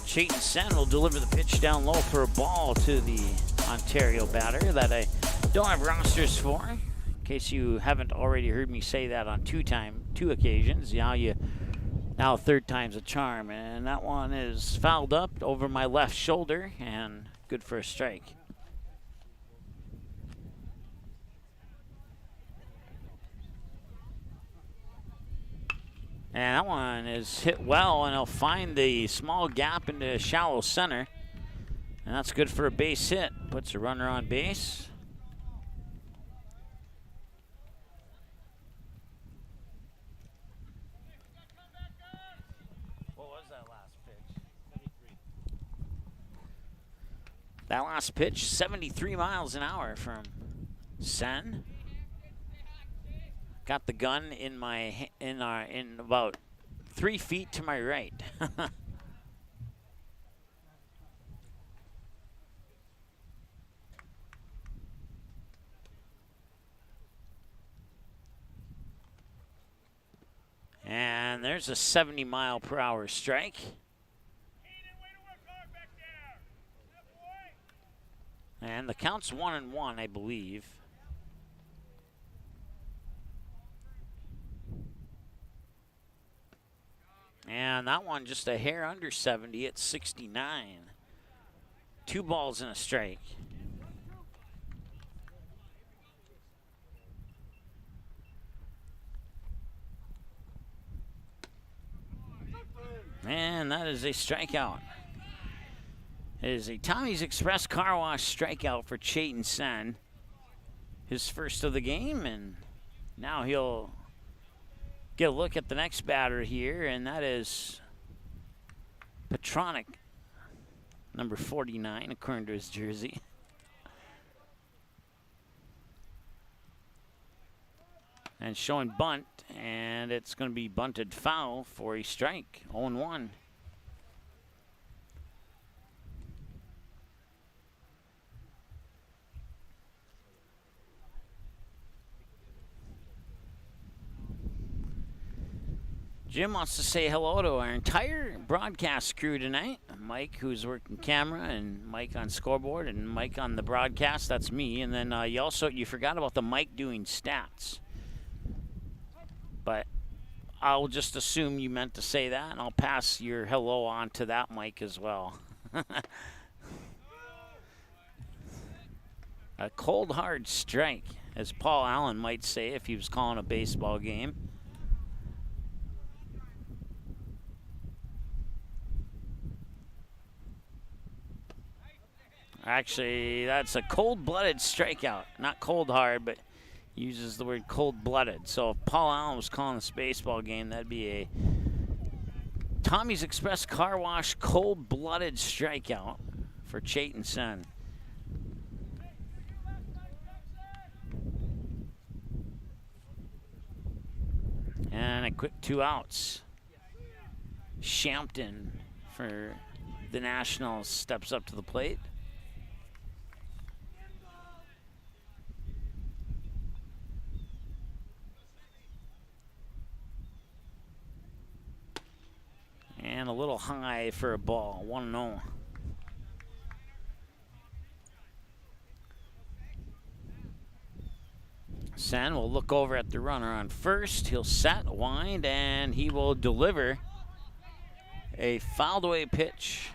Chayton Sen will deliver the pitch down low for a ball to the Ontario batter that I don't have rosters for. In case you haven't already heard me say that on two occasions, now third time's a charm, and that one is fouled up over my left shoulder and good for a strike. And that one is hit well, and he'll find the small gap into shallow center. And that's good for a base hit. Puts a runner on base. What was that last pitch? 73. That last pitch, 73 miles an hour from Sen. Got the gun in about 3 feet to my right. And there's a 70-mile-per-hour strike. And the count's 1-1, I believe. And that one just a hair under 70 at 69. 2 balls and a strike. And that is a strikeout. It is a Tommy's Express Car Wash strikeout for Chayton Sen. His first of the game, and now he'll get a look at the next batter here, and that is Petronic, number 49, according to his jersey. And showing bunt, and it's going to be bunted foul for a strike, 0-1. Jim wants to say hello to our entire broadcast crew tonight. Mike, who's working camera, and Mike on scoreboard, and Mike on the broadcast. That's me. And then you forgot about the Mike doing stats. But I'll just assume you meant to say that, and I'll pass your hello on to that Mike as well. A cold, hard strike, as Paul Allen might say if he was calling a baseball game. Actually, that's a cold-blooded strikeout. Not cold hard, but uses the word cold-blooded. So if Paul Allen was calling this baseball game, that'd be a Tommy's Express Car Wash cold-blooded strikeout for Chayton Sen. And a quick 2 outs. Shampton for the Nationals steps up to the plate. And a little high for a ball, 1-0. Sen will look over at the runner on first. He'll set, wind, and he will deliver a fouled away pitch.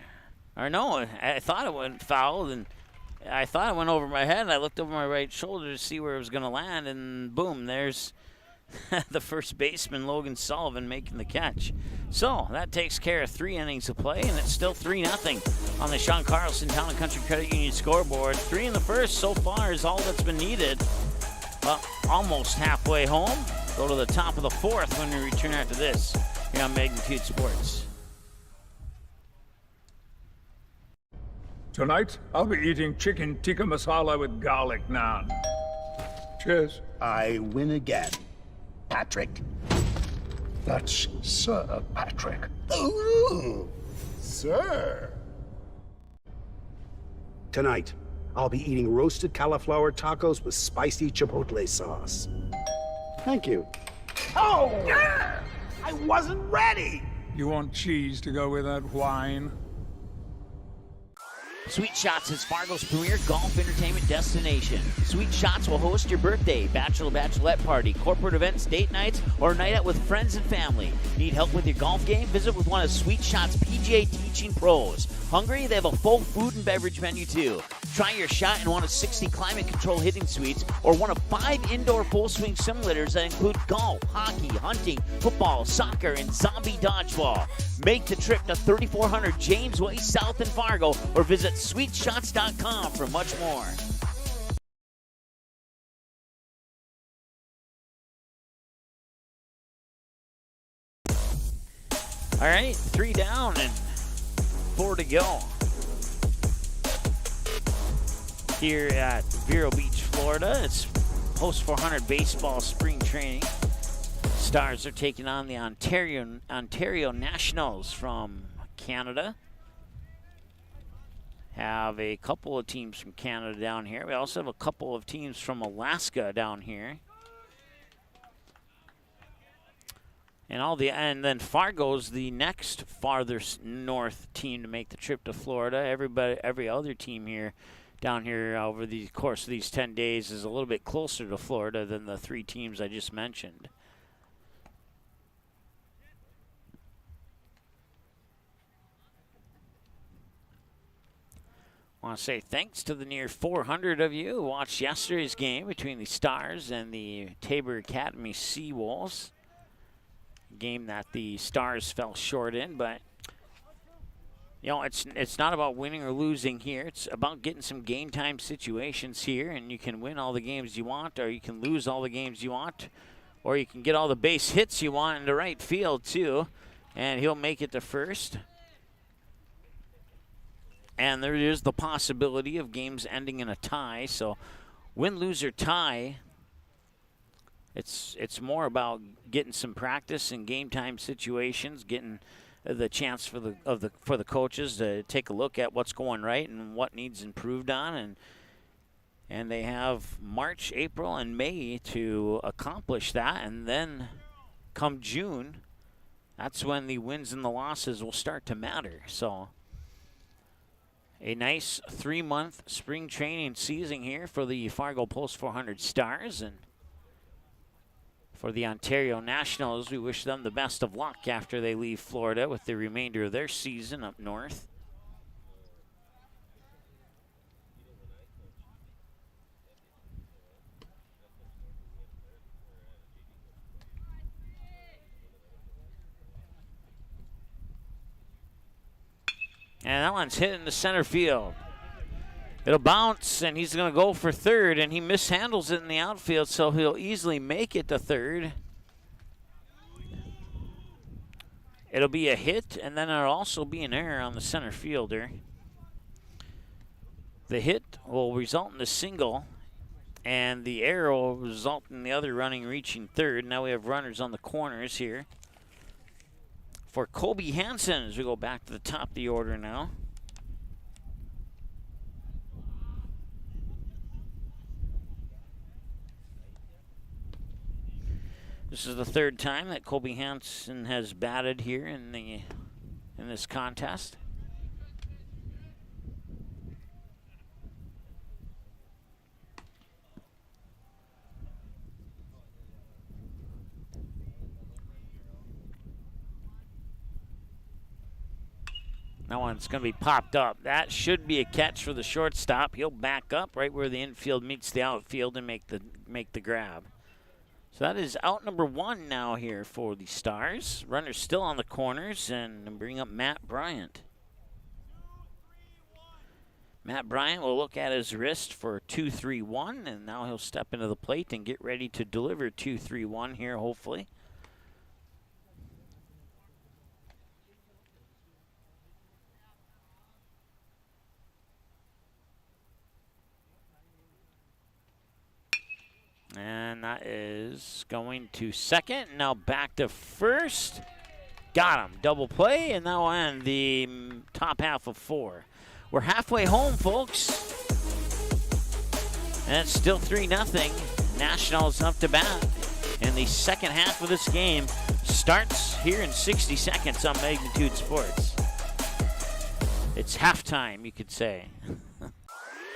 Or no, I thought it went fouled, and I thought it went over my head. I looked over my right shoulder to see where it was going to land, and boom, there's the first baseman, Logan Sullivan, making the catch. So that takes care of 3 innings of play, and it's still 3-0 on the Sean Carlson Town and Country Credit Union scoreboard. 3 in the first so far is all that's been needed. Well, almost halfway home. Go to the top of the 4th when we return after this here on Magnitude Sports. Tonight, I'll be eating chicken tikka masala with garlic naan. Cheers. I win again, Patrick. That's Sir Patrick. Ooh, sir. Tonight, I'll be eating roasted cauliflower tacos with spicy chipotle sauce. Thank you. Oh! I wasn't ready! You want cheese to go with that wine? Sweet Shots is Fargo's premier golf entertainment destination. Sweet Shots will host your birthday, bachelorette party, corporate events, date nights, or a night out with friends and family. Need help with your golf game? Visit with one of Sweet Shots' PGA teaching pros. Hungry? They have a full food and beverage menu too. Try your shot in one of 60 climate control hitting suites or one of 5 indoor full swing simulators that include golf, hockey, hunting, football, soccer, and zombie dodgeball. Make the trip to 3400 James Way South in Fargo or visit sweetshots.com for much more. All right, 3 down and 4 to go here at Vero Beach, Florida. It's post 400 baseball spring training. Stars are taking on the Ontario Nationals from Canada. Have a couple of teams from Canada down here. We also have a couple of teams from Alaska down here. And then Fargo's the next farthest north team to make the trip to Florida. Every other team here down here over the course of these 10 days is a little bit closer to Florida than the 3 teams I just mentioned. I want to say thanks to the near 400 of you who watched yesterday's game between the Stars and the Tabor Academy Seawolves. Game that the Stars fell short in, but you know, it's not about winning or losing here. It's about getting some game time situations here, and you can win all the games you want, or you can lose all the games you want, or you can get all the base hits you want into right field too, and he'll make it to first. And there is the possibility of games ending in a tie, so win, lose, or tie. It's more about getting some practice in game time situations, getting the chance for the coaches to take a look at what's going right and what needs improved on, and they have March, April, and May to accomplish that, and then come June, that's when the wins and the losses will start to matter. So a nice 3-month spring training season here for the Fargo Post 400 Stars, and for the Ontario Nationals, we wish them the best of luck after they leave Florida with the remainder of their season up north. And that one's hit in the center field. It'll bounce, and he's going to go for third, and he mishandles it in the outfield, so he'll easily make it to third. It'll be a hit, and then it'll also be an error on the center fielder. The hit will result in a single, and the error will result in the other running reaching third. Now we have runners on the corners here for Kobe Hansen as we go back to the top of the order now. This is the 3rd time that Kobe Hansen has batted here in this contest. That one's going to be popped up. That should be a catch for the shortstop. He'll back up right where the infield meets the outfield and make the grab. So that is out number 1 now here for the Stars. Runners still on the corners, and bring up Matt Bryant. Matt Bryant will look at his wrist for 2-3-1, and now he'll step into the plate and get ready to deliver 2-3-1 here, hopefully. And that is going to second. Now back to first. Got him. Double play, and that will end the top half of 4. We're halfway home, folks. And it's still 3-0. Nationals up to bat. And the second half of this game starts here in 60 seconds on Magnitude Sports. It's halftime, you could say.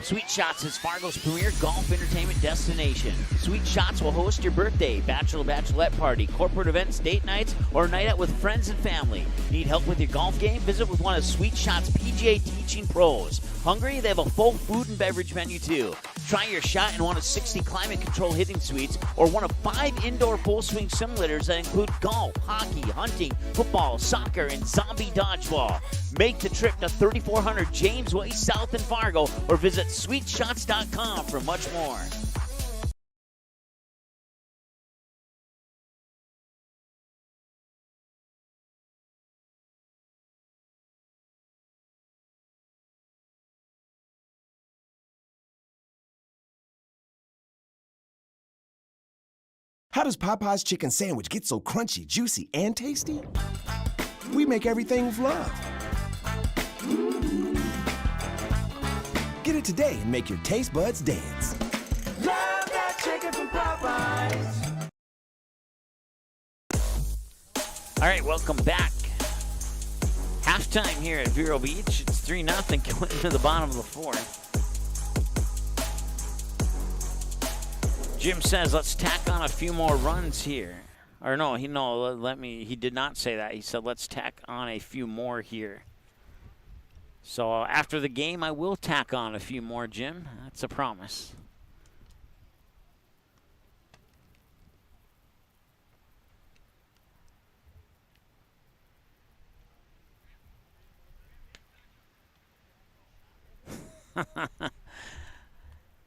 Sweet Shots is Fargo's premier golf entertainment destination. Sweet Shots will host your birthday, bachelorette party, corporate events, date nights, or a night out with friends and family. Need help with your golf game? Visit with one of Sweet Shots' PGA teaching pros. Hungry? They have a full food and beverage menu too. Try your shot in one of 60 climate-controlled hitting suites or one of 5 indoor full-swing simulators that include golf, hockey, hunting, football, soccer, and zombie dodgeball. Make the trip to 3400 James Way South in Fargo or visit sweetshots.com for much more. How does Popeye's chicken sandwich get so crunchy, juicy, and tasty? We make everything with love. Get it today and make your taste buds dance. Love that chicken from Popeyes. All right, welcome back. Halftime here at Vero Beach. It's 3-0 going to the bottom of the fourth. Jim says, let's tack on a few more runs here. Or no, he did not say that. He said, let's tack on a few more here. So after the game, I will tack on a few more, Jim. That's a promise.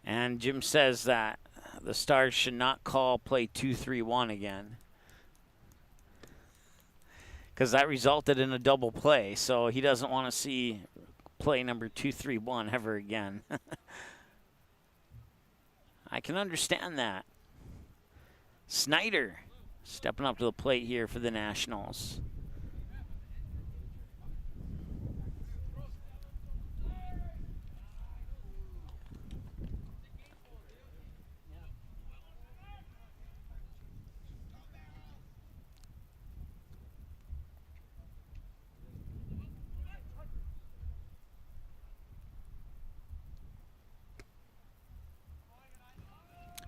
And Jim says that the Stars should not call play 2-3-1 again, because that resulted in a double play. So he doesn't want to see play number 2-3-1 ever again. I can understand that. Snyder stepping up to the plate here for the Nationals.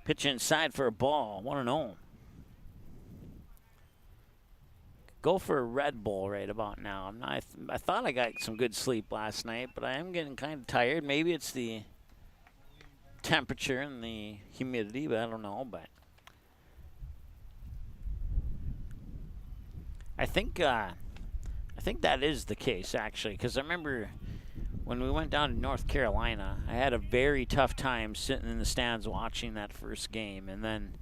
Pitch inside for a ball. 1-0. Go for a Red Bull right about now. I thought I got some good sleep last night, but I am getting kind of tired. Maybe it's the temperature and the humidity, but I don't know. But I think that is the case, actually, because I remember when we went down to North Carolina, I had a very tough time sitting in the stands watching that first game. And then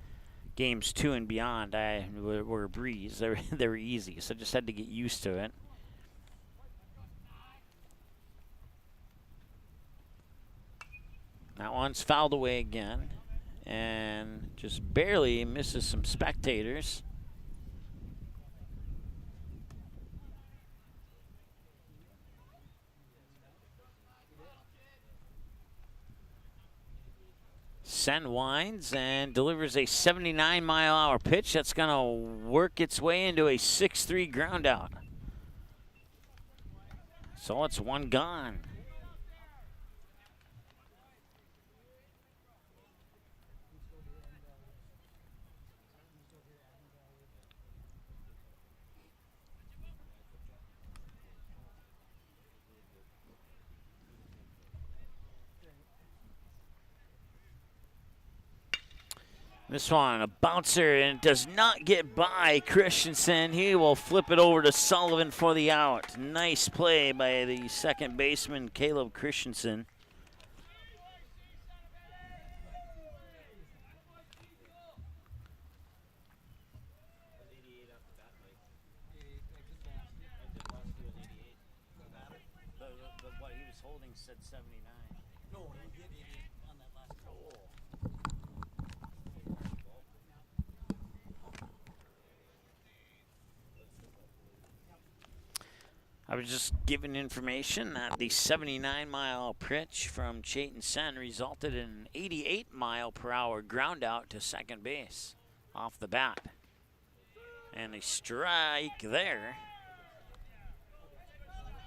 games 2 and beyond were a breeze. They were easy, so I just had to get used to it. That one's fouled away again and just barely misses some spectators. Sen winds and delivers a 79-mile-an-hour pitch that's going to work its way into a 6-3 ground out. So it's one gone. This one, a bouncer, and it does not get by Christensen. He will flip it over to Sullivan for the out. Nice play by the second baseman, Caleb Christensen. What he was holding said 79. No, he hit 88 on that last goal. I was just giving information that the 79-mile pitch from Chayton Sen resulted in an 88-mile-per-hour ground out to second base. off the bat. And a strike there.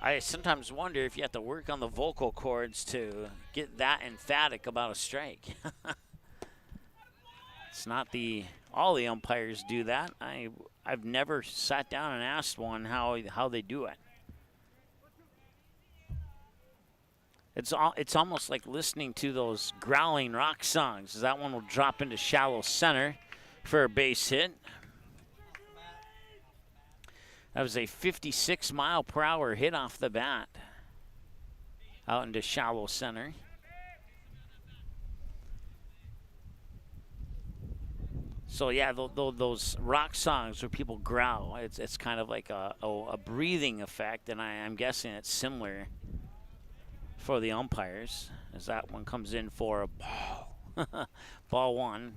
I sometimes wonder if you have to work on the vocal cords to get that emphatic about a strike. It's not all the umpires do that. I've never sat down and asked one how they do it. It's almost like listening to those growling rock songs. That one will drop into shallow center for a base hit. That was a 56-mile-per-hour hit off the bat out into shallow center. So yeah, those rock songs where people growl, it's kind of like a breathing effect, and I'm guessing it's similar for the umpires, as that one comes in for a ball. Ball one.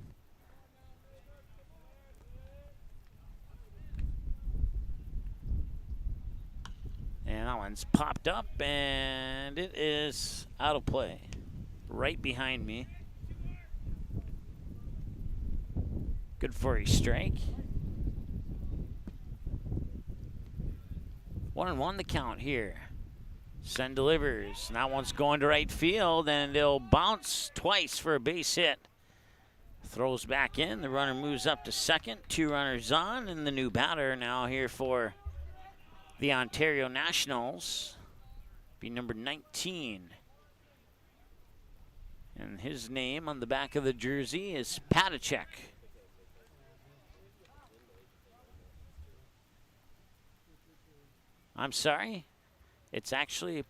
And that one's popped up, and it is out of play. Right behind me. Good for a strike. 1-1 the count here. Send delivers. And that one's going to right field, and it'll bounce twice for a base hit. Throws back in. The runner moves up to second. 2 runners on, and the new batter now here for the Ontario Nationals be number 19. And his name on the back of the jersey is Patacek. I'm sorry. It's actually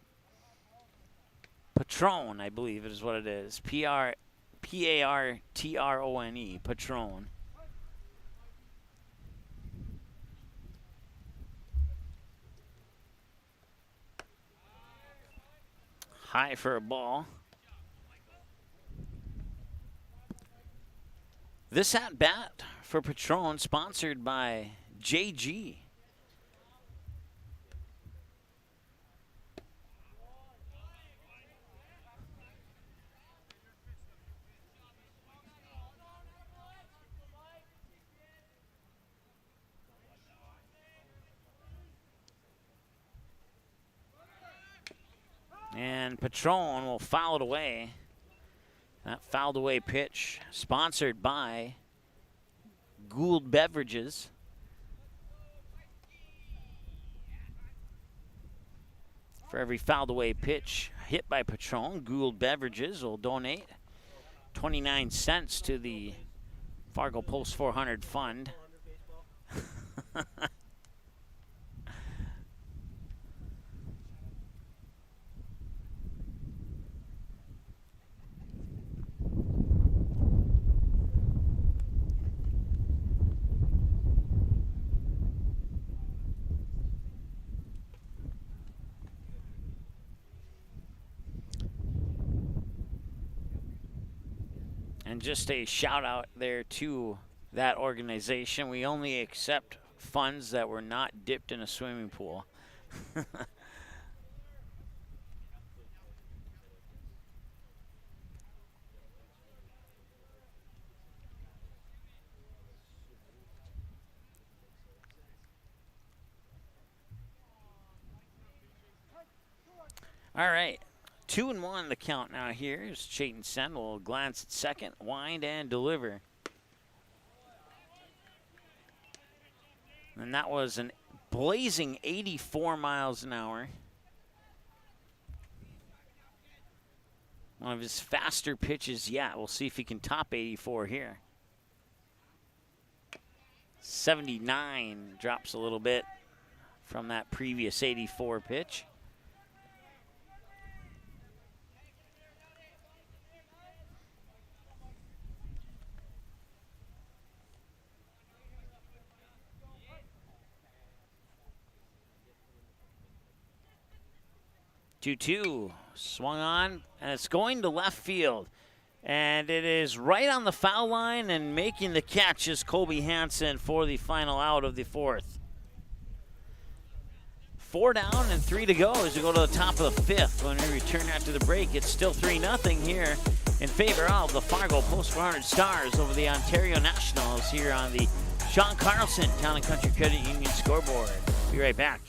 Patron, I believe it is what it is. P-A-R-T-R-O-N-E, Patron. High for a ball. This at bat for Patron sponsored by JG. And Patron will foul it away. That fouled away pitch sponsored by Gould Beverages. For every fouled away pitch hit by Patron, Gould Beverages will donate 29 cents to the Fargo Post 400 Fund. And just a shout out there to that organization. We only accept funds that were not dipped in a swimming pool. All right. 2-1 the count now here. As Chayton Sen will glance at second, wind and deliver. And that was an blazing 84 miles an hour. One of his faster pitches yet. We'll see if he can top 84 here. 79 drops a little bit from that previous 84 pitch. Two, swung on, and it's going to left field. And it is right on the foul line, and making the catch is Colby Hansen for the final out of the fourth. 4 down and 3 to go as we go to the top of the fifth. When we return after the break, it's still 3-0 here in in favor of the Fargo Post 400 Stars over the Ontario Nationals here on the Sean Carlson Town & Country Credit Union scoreboard. Be right back.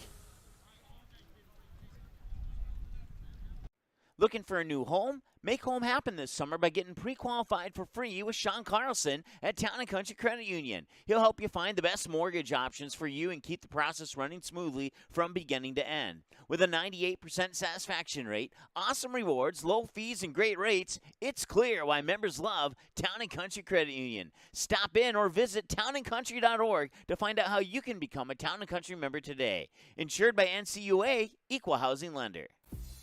Looking for a new home? Make home happen this summer by getting pre-qualified for free with Sean Carlson at Town & Country Credit Union. He'll help you find the best mortgage options for you and keep the process running smoothly from beginning to end. With a 98% satisfaction rate, awesome rewards, low fees, and great rates, it's clear why members love Town & Country Credit Union. Stop in or visit townandcountry.org to find out how you can become a Town & Country member today. Insured by NCUA, Equal Housing Lender.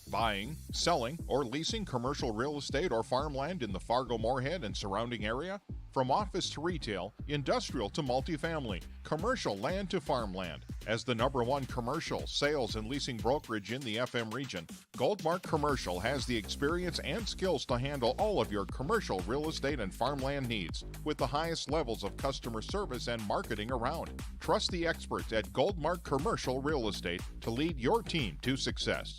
Buying, selling, or leasing commercial real estate or farmland in the Fargo, Moorhead, and surrounding area? From office to retail, industrial to multifamily, commercial land to farmland. As the #1 commercial, sales, and leasing brokerage in the FM region, Goldmark Commercial has the experience and skills to handle all of your commercial real estate and farmland needs with the highest levels of customer service and marketing around. Trust the experts at Goldmark Commercial Real Estate to lead your team to success.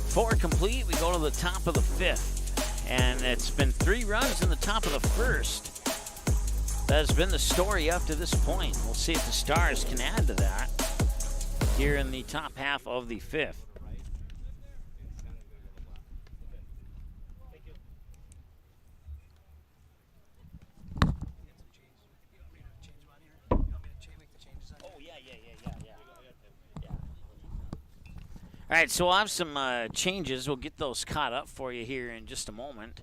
Four complete, we go to the top of the fifth. And it's been 3 runs in the top of the first. That has been the story up to this point. We'll see if the Stars can add to that here in the top half of the fifth. All right, so we'll have some changes. We'll get those caught up for you here in just a moment.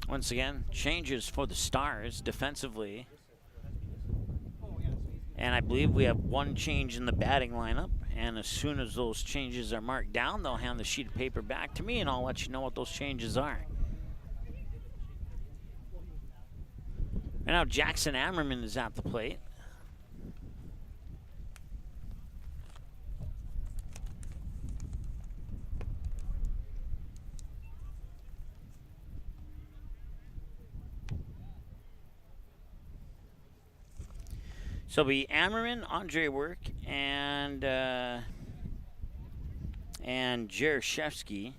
Once again, changes for the Stars defensively. And I believe we have 1 change in the batting lineup. And as soon as those changes are marked down, they'll hand the sheet of paper back to me, and I'll let you know what those changes are. And now Jackson Ammerman is at the plate. So it'll be Ammerman, Andre Work, and Jaroszewski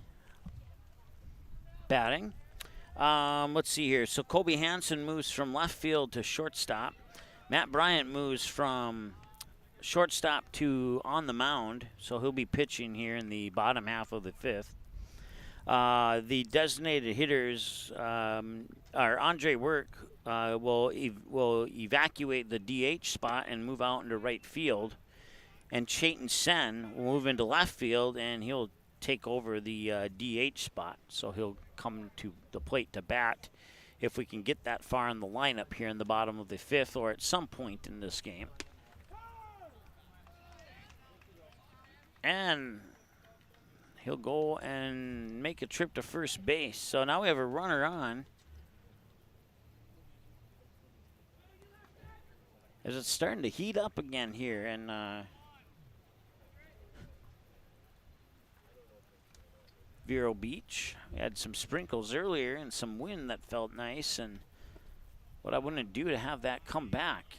batting. Let's see here. So Kobe Hansen moves from left field to shortstop. Matt Bryant moves from shortstop to on the mound, so he'll be pitching here in the bottom half of the fifth. The designated hitters are Andre Work will evacuate the DH spot and move out into right field, and Chayton Sen will move into left field and he'll take over the DH spot. So he'll come to the plate to bat if we can get that far in the lineup here in the bottom of the fifth or at some point in this game. And he'll go and make a trip to first base. So now we have a runner on. As it's starting to heat up again here. And Vero Beach. We had some sprinkles earlier and some wind that felt nice. And what I wouldn't do to have that come back.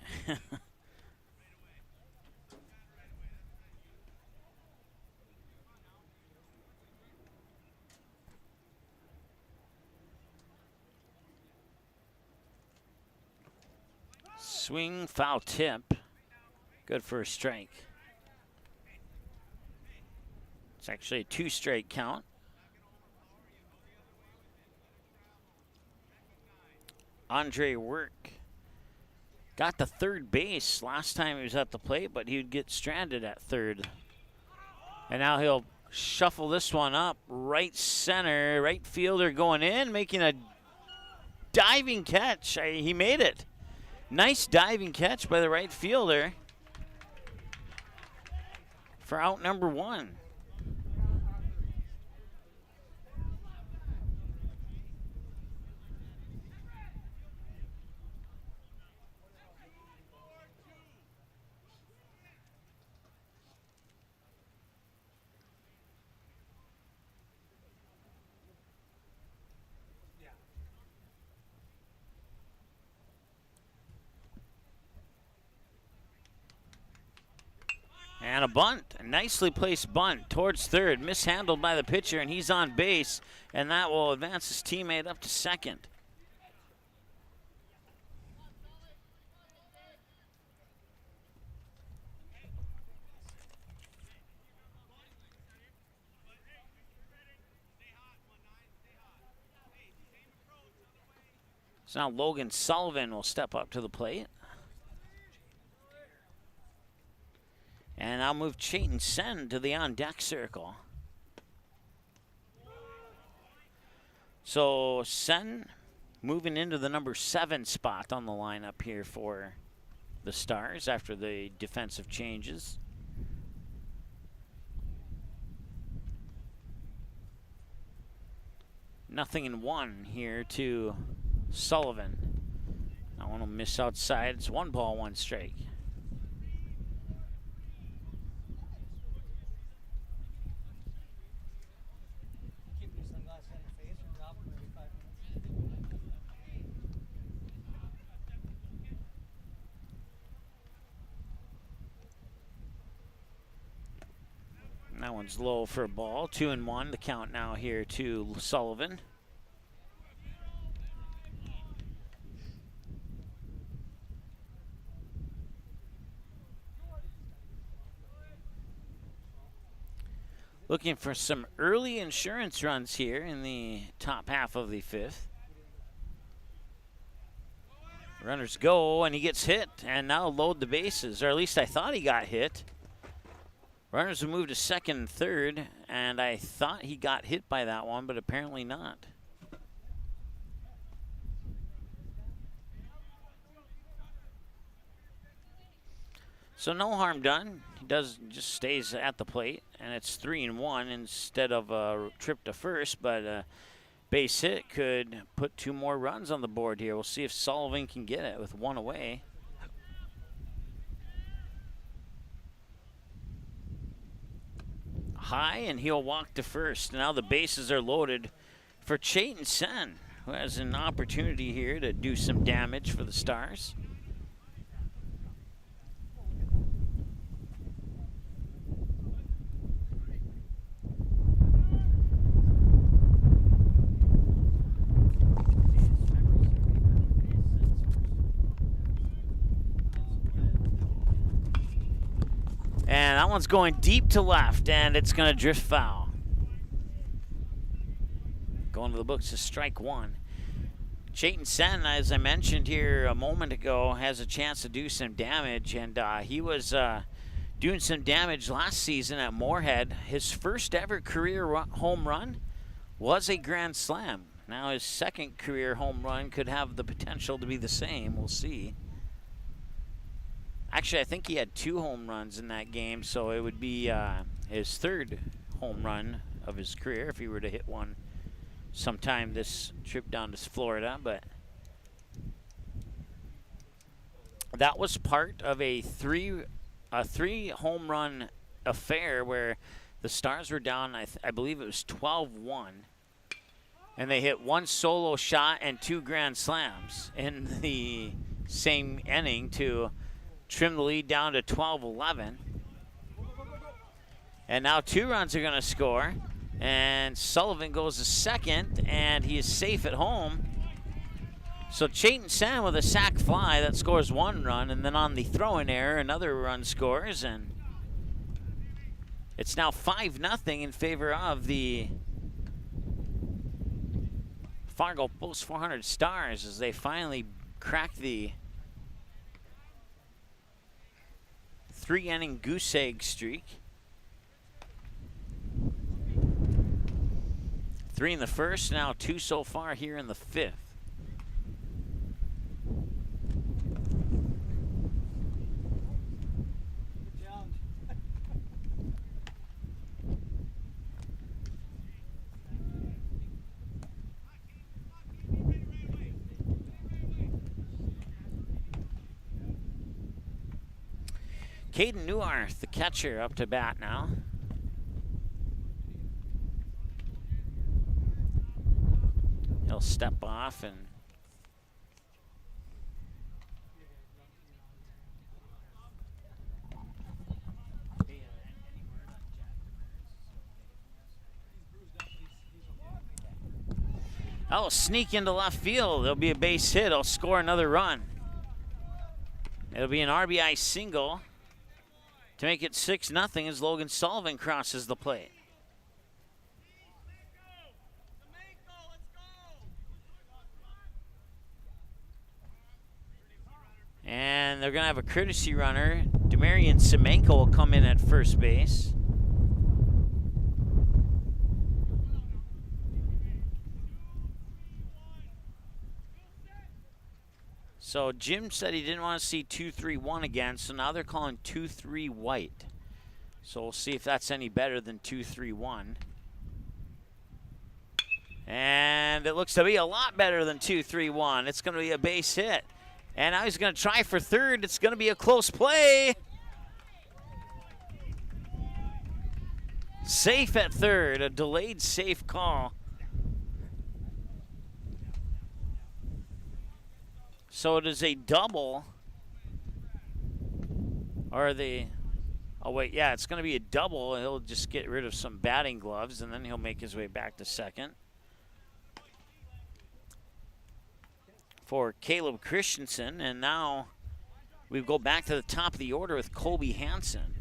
Swing, foul tip. Good for a strike. It's actually a 2-strike count. Andre Work got to third base last time he was at the plate, but he would get stranded at third. And now he'll shuffle this one up. Right center, right fielder going in, making a diving catch. He made it. Nice diving catch by the right fielder for out number 1. And a bunt, a nicely placed bunt towards third, mishandled by the pitcher, and he's on base, and that will advance his teammate up to second. So now Logan Sullivan will step up to the plate. And I'll move Chayton Sen to the on-deck circle. So Sen moving into the number 7 spot on the lineup here for the Stars after the defensive changes. Nothing in 1 here to Sullivan. That one will miss outside. It's 1 ball, 1 strike. That one's low for a ball. 2-1. The count now here to Sullivan. Looking for some early insurance runs here in the top half of the 5th. Runners go, and he gets hit, and now load the bases, or at least I thought he got hit. Runners have moved to second and third, and I thought he got hit by that one, but apparently not. So no harm done. He just stays at the plate, and it's 3-1 instead of a trip to first, but a base hit could put 2 more runs on the board here. We'll see if Sullivan can get it with 1 away. High, and he'll walk to first. Now the bases are loaded for Chayton Sen, who has an opportunity here to do some damage for the Stars. And that one's going deep to left, and it's going to drift foul. Going to the books is strike 1. Chayton Sen, as I mentioned here a moment ago, has a chance to do some damage, and he was doing some damage last season at Moorhead. His first ever career home run was a grand slam. Now his second career home run could have the potential to be the same. We'll see. Actually, I think he had 2 home runs in that game, so it would be his 3rd home run of his career if he were to hit one sometime this trip down to Florida. But that was part of a three home run affair where the Stars were down, I believe it was 12-1, and they hit 1 solo shot and 2 grand slams in the same inning to trim the lead down to 12-11. And now 2 runs are going to score. And Sullivan goes to second, and he is safe at home. So Chayton Sen with a sac fly that scores 1 run, and then on the throw-in error, another run scores, and it's now 5-0 in favor of the Fargo Post 400 Stars as they finally crack the 3-inning goose egg streak. 3 in the first, now 2 so far here in the 5th. Caden Newhart, the catcher, up to bat now. He'll step off and That'll sneak into left field. There'll be a base hit. I'll score another run. It'll be an RBI single to make it 6-0 as Logan Sullivan crosses the plate. And they're going to have a courtesy runner. Demarion Semenko will come in at first base. So Jim said he didn't want to see 2-3-1 again, so now they're calling 2-3 white. So we'll see if that's any better than 2-3-1. And it looks to be a lot better than 2-3-1. It's going to be a base hit. And now he's going to try for third. It's going to be a close play. Safe at third, a delayed safe call. So it is a double. Or oh wait, yeah, it's going to be a double. He'll just get rid of some batting gloves, and then he'll make his way back to second. For Caleb Christensen, and now we go back to the top of the order with Colby Hansen.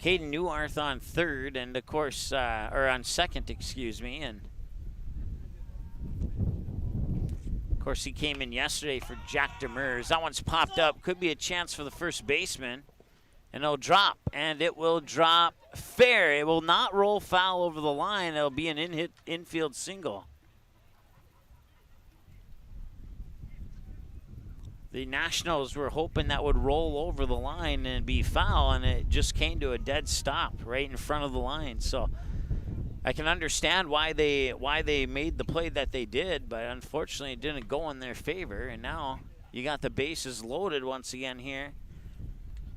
Caden Neuarth on third, and of course, or on second, excuse me, and of course he came in yesterday for Jack Demers. That one's popped up, could be a chance for the first baseman, and it'll drop, and it will drop fair. It will not roll foul over the line. It'll be an infield single. The Nationals were hoping that would roll over the line and be foul, and it just came to a dead stop right in front of the line. So I can understand why they made the play that they did, but unfortunately it didn't go in their favor. And now you got the bases loaded once again here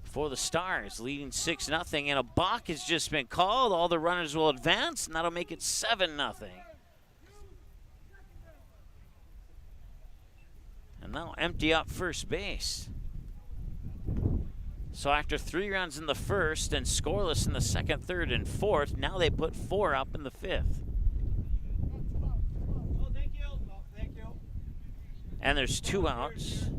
for the Stars, leading 6-0. And a balk has just been called. All the runners will advance, and that'll make it 7-0. And now empty up first base. So after 3 runs in the first and scoreless in the second, third, and fourth, now they put 4 up in the fifth. And there's 2 outs.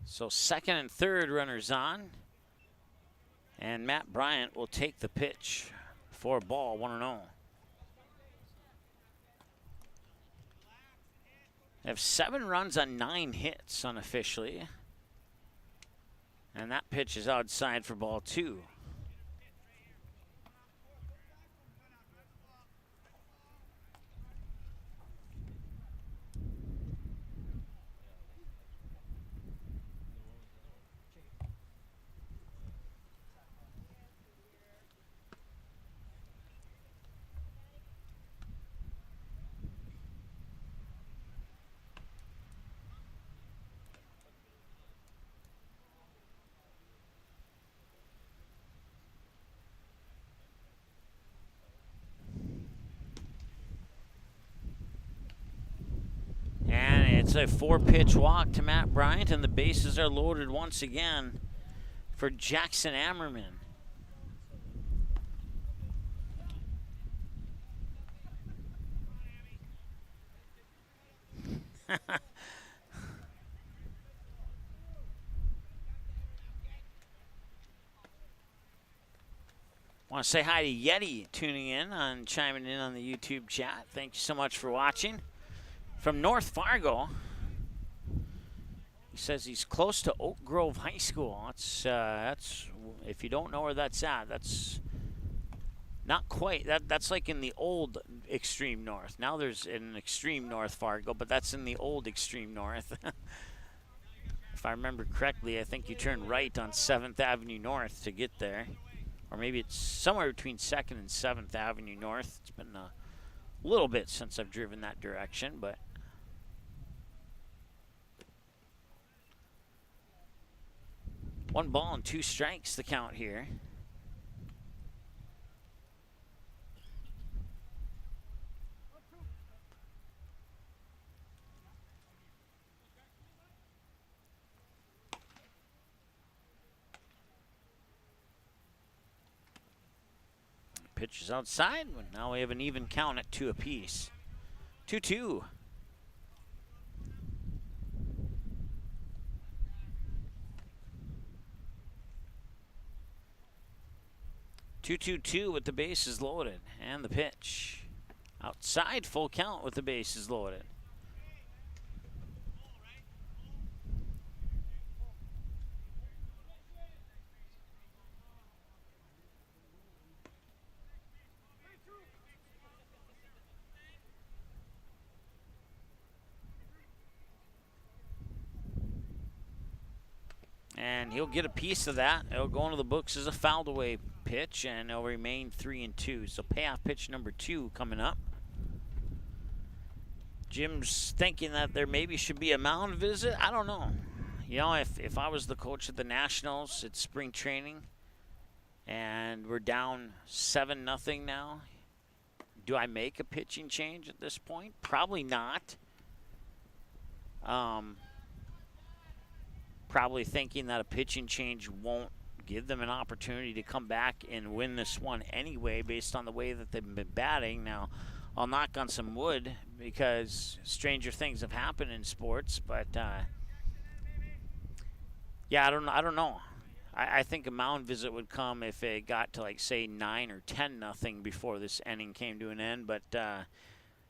So second and third runners on. And Matt Bryant will take the pitch for ball, 1-0. They have 7 runs on 9 hits unofficially. And that pitch is outside for ball 2. It's a 4-pitch walk to Matt Bryant, and the bases are loaded once again for Jackson Ammerman. Want to say hi to Yeti tuning in and chiming in on the YouTube chat. Thank you so much for watching. From North Fargo, he says he's close to Oak Grove High School. That's if you don't know where that's at, that's not quite. That's like in the old extreme north. Now there's an extreme North Fargo, but that's in the old extreme north. If I remember correctly, I think you turn right on 7th Avenue North to get there. Or maybe it's somewhere between 2nd and 7th Avenue North. It's been a little bit since I've driven that direction, but 1 ball and 2 strikes the count here. Pitches outside. Now we have an even count at 2 apiece. 2-2. Two with the bases loaded. And the pitch. Outside, full count with the bases loaded. And he'll get a piece of that. It'll go into the books as a fouled away pitch, and it'll remain 3-2. So payoff pitch number 2 coming up. Jim's thinking that there maybe should be a mound visit. I don't know. You know, if I was the coach of the Nationals, it's spring training, and we're down 7-0 now, do I make a pitching change at this point? Probably not. Probably thinking that a pitching change won't give them an opportunity to come back and win this one anyway based on the way that they've been batting. Now, I'll knock on some wood because stranger things have happened in sports, but yeah, I don't know. I think a mound visit would come if it got to, like, say 9 or 10-0 before this inning came to an end, but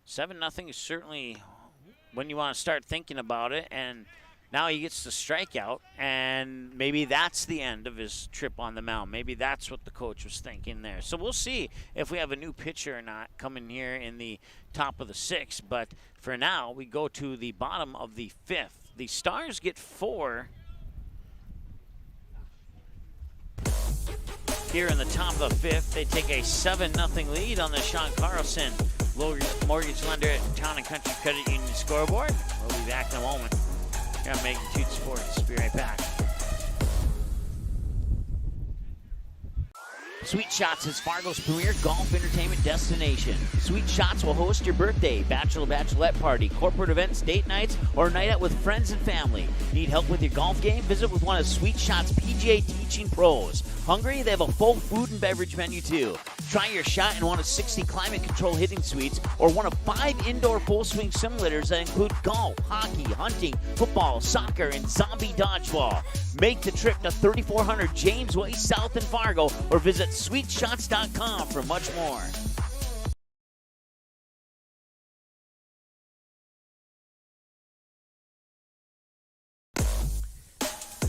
7-0 is certainly when you want to start thinking about it. And now he gets the strikeout, and maybe that's the end of his trip on the mound. Maybe that's what the coach was thinking there. So we'll see if we have a new pitcher or not coming here in the top of the 6th. But for now, we go to the bottom of the 5th. The Stars get 4 here in the top of the 5th. They take a 7-0 lead on the Sean Carlson mortgage lender at Town and Country Credit Union scoreboard. We'll be back in a moment. Here on Magnitude Sports. Be right back. Sweet Shots is Fargo's premier golf entertainment destination. Sweet Shots will host your birthday, bachelorette party, corporate events, date nights, or a night out with friends and family. Need help with your golf game? Visit with one of Sweet Shots' PGA teaching pros. Hungry? They have a full food and beverage menu too. Try your shot in one of 60 climate control hitting suites or one of 5 indoor full swing simulators that include golf, hockey, hunting, football, soccer, and zombie dodgeball. Make the trip to 3400 James Way South in Fargo or visit sweetshots.com for much more.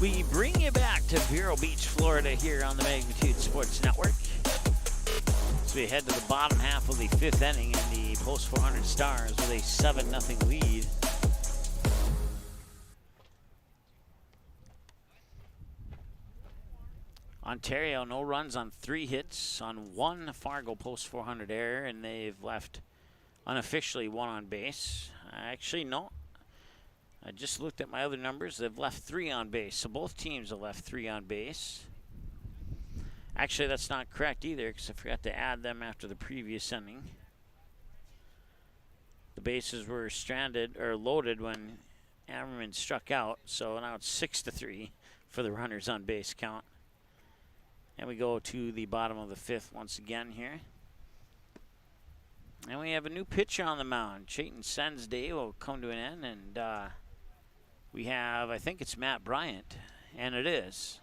We bring you back to Vero Beach, Florida here on the Magnitude Sports Network. So we head to the bottom half of the 5th inning in the post 400 Stars with a 7-0 lead. Ontario, no runs on 3 hits on 1 Fargo post 400 error, and they've left unofficially 1 on base. Actually, no. I just looked at my other numbers. They've left 3 on base, so both teams have left 3 on base. Actually, that's not correct either because I forgot to add them after the previous inning. The bases were stranded or loaded when Ammerman struck out, so now it's 6-3 for the runners on base count. And we go to the bottom of the 5th once again here. And we have a new pitcher on the mound. Chayton Sen's day will come to an end, and we have, I think it's Matt Bryant, and it is.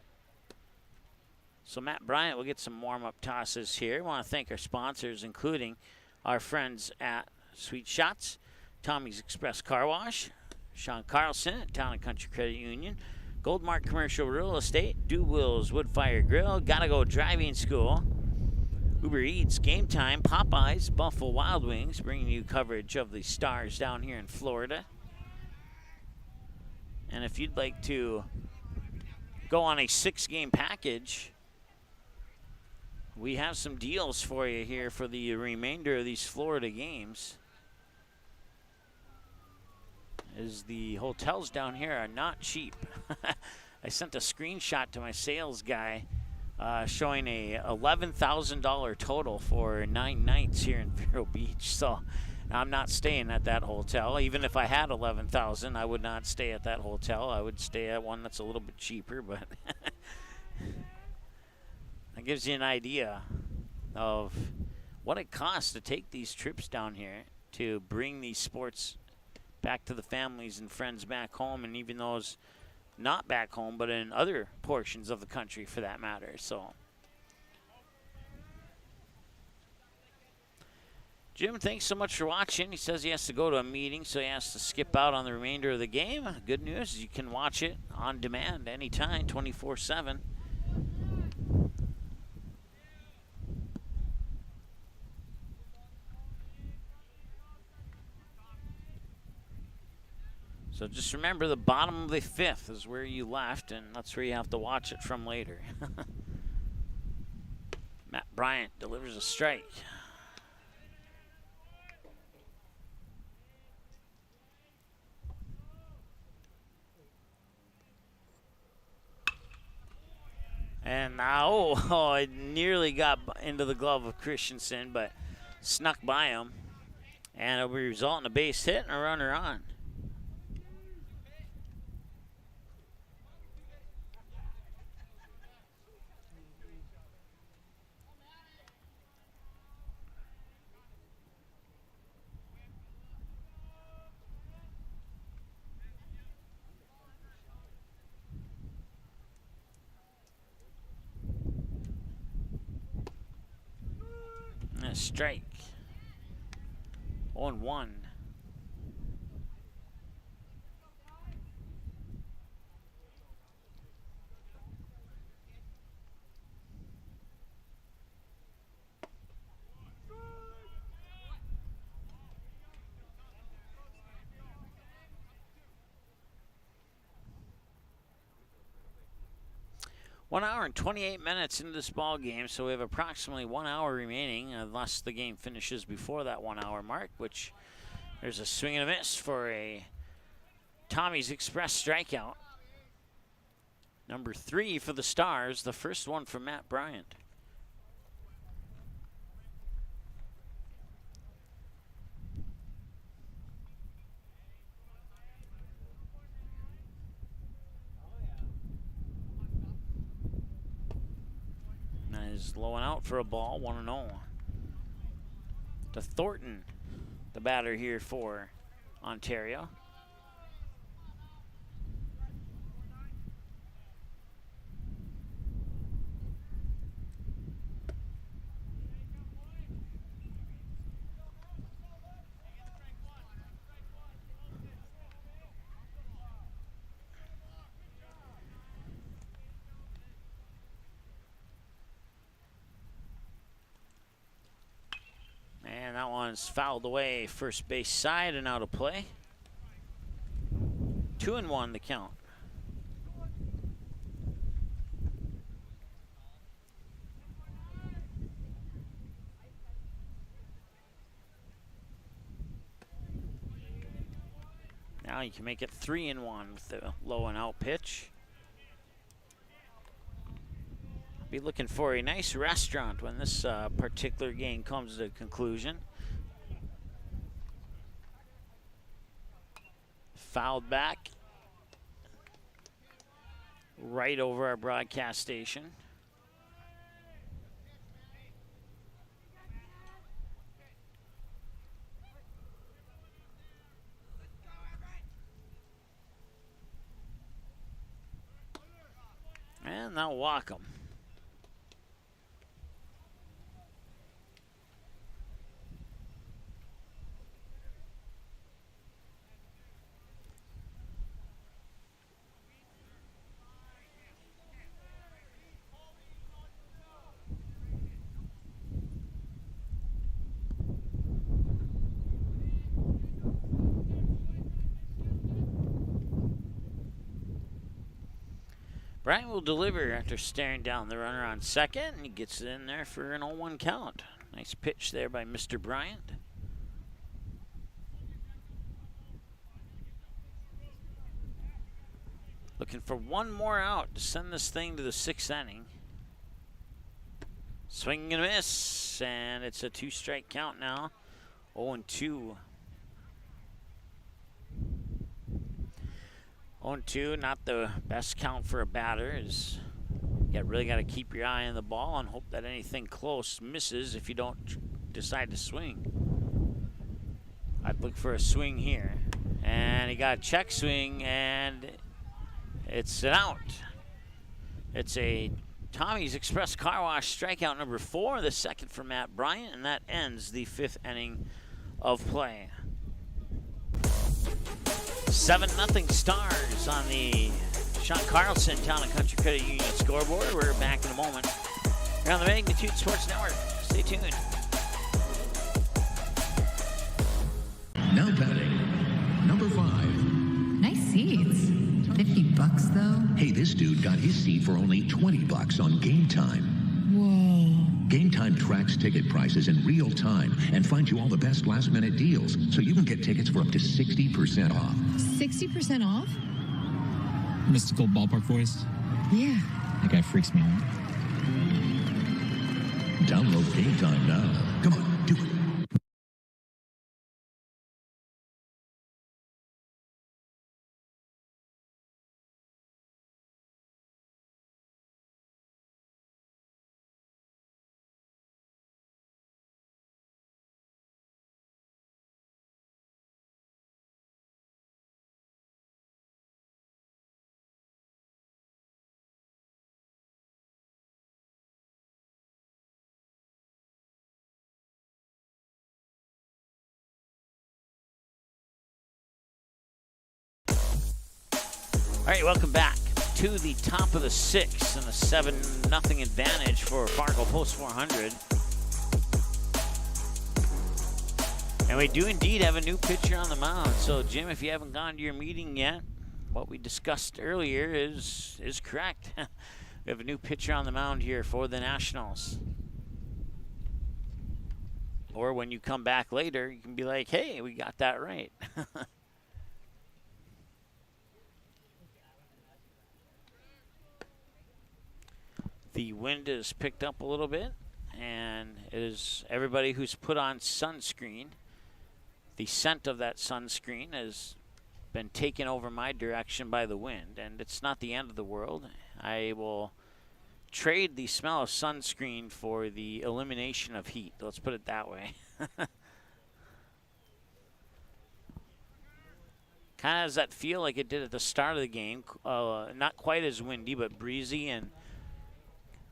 So Matt Bryant will get some warm-up tosses here. I want to thank our sponsors, including our friends at Sweet Shots, Tommy's Express Car Wash, Sean Carlson at Town and Country Credit Union, Goldmark Commercial Real Estate, Dewill's Wood Fire Grill, Gotta Go Driving School, Uber Eats, Game Time, Popeyes, Buffalo Wild Wings, bringing you coverage of the Stars down here in Florida. And if you'd like to go on a 6-game package, we have some deals for you here for the remainder of these Florida games. As the hotels down here are not cheap. I sent a screenshot to my sales guy showing a $11,000 total for 9 nights here in Vero Beach. So I'm not staying at that hotel. Even if I had $11,000, I would not stay at that hotel. I would stay at one that's a little bit cheaper, but that gives you an idea of what it costs to take these trips down here to bring these sports back to the families and friends back home, and even those not back home, but in other portions of the country for that matter. So, Jim, thanks so much for watching. He says he has to go to a meeting, so he has to skip out on the remainder of the game. Good news is you can watch it on demand anytime, 24/7. So just remember, the bottom of the 5th is where you left, and that's where you have to watch it from later. Matt Bryant delivers a strike. And now, it nearly got into the glove of Christensen, but snuck by him. And it'll be result in a base hit and a runner on. And a strike. 0-1. One hour and 28 minutes into this ball game, so we have approximately 1 hour remaining, unless the game finishes before that 1 hour mark, which there's a swing and a miss for a Tommy's Express strikeout. Number 3 for the Stars, the first one from Matt Bryant. Is low and out for a ball, 1-0. To Thornton, the batter here for Ontario. And that one's fouled away, first base side and out of play. 2-1 the count. Now you can make it 3-1 with the low and out pitch. Be looking for a nice restaurant when this particular game comes to a conclusion. Fouled back right over our broadcast station. And they'll walk them. Bryant will deliver after staring down the runner on second, and he gets it in there for an 0-1 count. Nice pitch there by Mr. Bryant. Looking for one more out to send this thing to the 6th inning. Swing and a miss, and it's a 2-strike count now. 0-2. 0-2, not the best count for a batter, as Yeah, really got to keep your eye on the ball and hope that anything close misses if you don't decide to swing. I'd look for a swing here. And he got a check swing, and it's an out. It's a Tommy's Express Car Wash strikeout number 4, the second for Matt Bryant, and that ends the 5th inning of play. 7-0 Stars on the Sean Carlson Town and Country Credit Union scoreboard. We're back in a moment. You're on the Magnitude Sports Network. Stay tuned. Now batting, number 5. Nice seats. $50 though. Hey, this dude got his seat for only $20 on Game Time. Whoa. Game Time tracks ticket prices in real time and finds you all the best last-minute deals, so you can get tickets for up to 60% off. 60% off? Mystical ballpark voice? Yeah. That guy freaks me out. Download Game Time now. Come on, do it. All right, welcome back to the top of the 6th and a 7-0 advantage for Fargo Post 400. And we do indeed have a new pitcher on the mound. So, Jim, if you haven't gone to your meeting yet, what we discussed earlier is correct. We have a new pitcher on the mound here for the Nationals. Or when you come back later, you can be like, hey, we got that right. The wind has picked up a little bit, and it is everybody who's put on sunscreen. The scent of that sunscreen has been taken over my direction by the wind, and it's not the end of the world. I will trade the smell of sunscreen for the elimination of heat. Let's put it that way. Kind of has that feel like it did at the start of the game. Not quite as windy, but breezy, and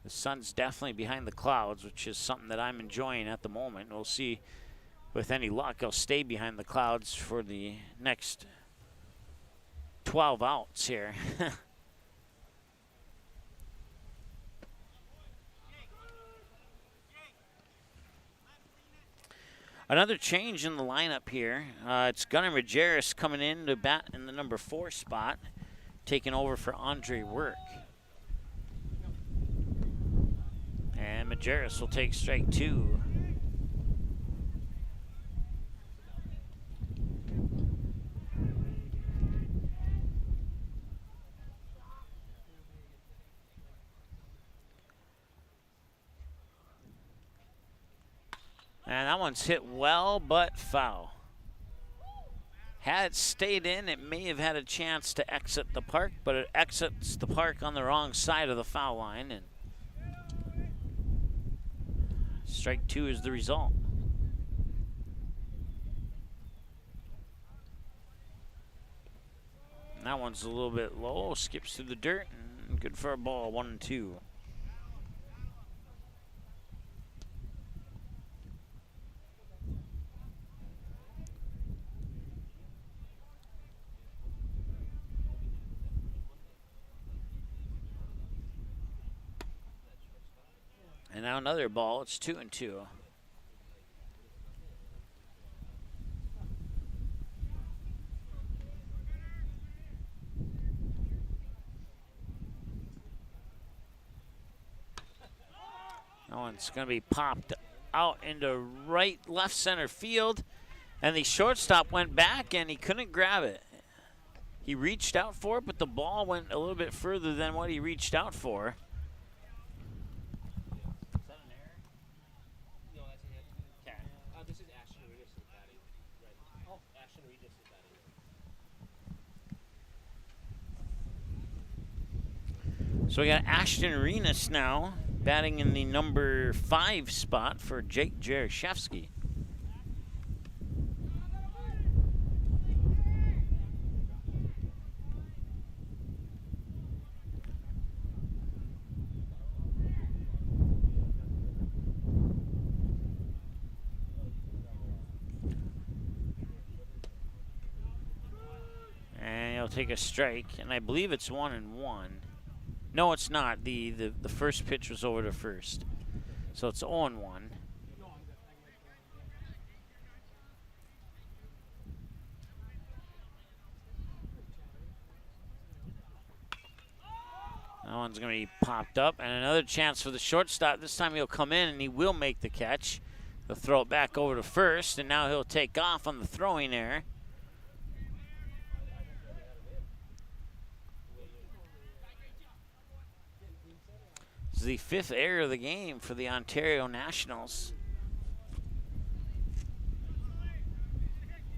the sun's definitely behind the clouds, which is something that I'm enjoying at the moment. We'll see, with any luck, I'll stay behind the clouds for the next 12 outs here. Another change in the lineup here. It's Gunnar Majerus coming in to bat in the number 4 spot, taking over for Andre Work. And Majerus will take strike 2. And that one's hit well, but foul. Had it stayed in, it may have had a chance to exit the park, but it exits the park on the wrong side of the foul line, and strike 2 is the result. And that one's a little bit low, skips through the dirt, and good for a ball, 1-2. And now another ball, it's 2-2. That one's going to be popped out into left center field. And the shortstop went back and he couldn't grab it. He reached out for it, but the ball went a little bit further than what he reached out for. So we got Ashton Renas now batting in the number 5 spot for Jake Jaroszewski. And he'll take a strike, and I believe it's 1-1. No, it's not. The first pitch was over to first. So it's 0-1. That one's going to be popped up. And another chance for the shortstop. This time he'll come in and he will make the catch. He'll throw it back over to first, and now he'll take off on the throwing error. This is the 5th error of the game for the Ontario Nationals.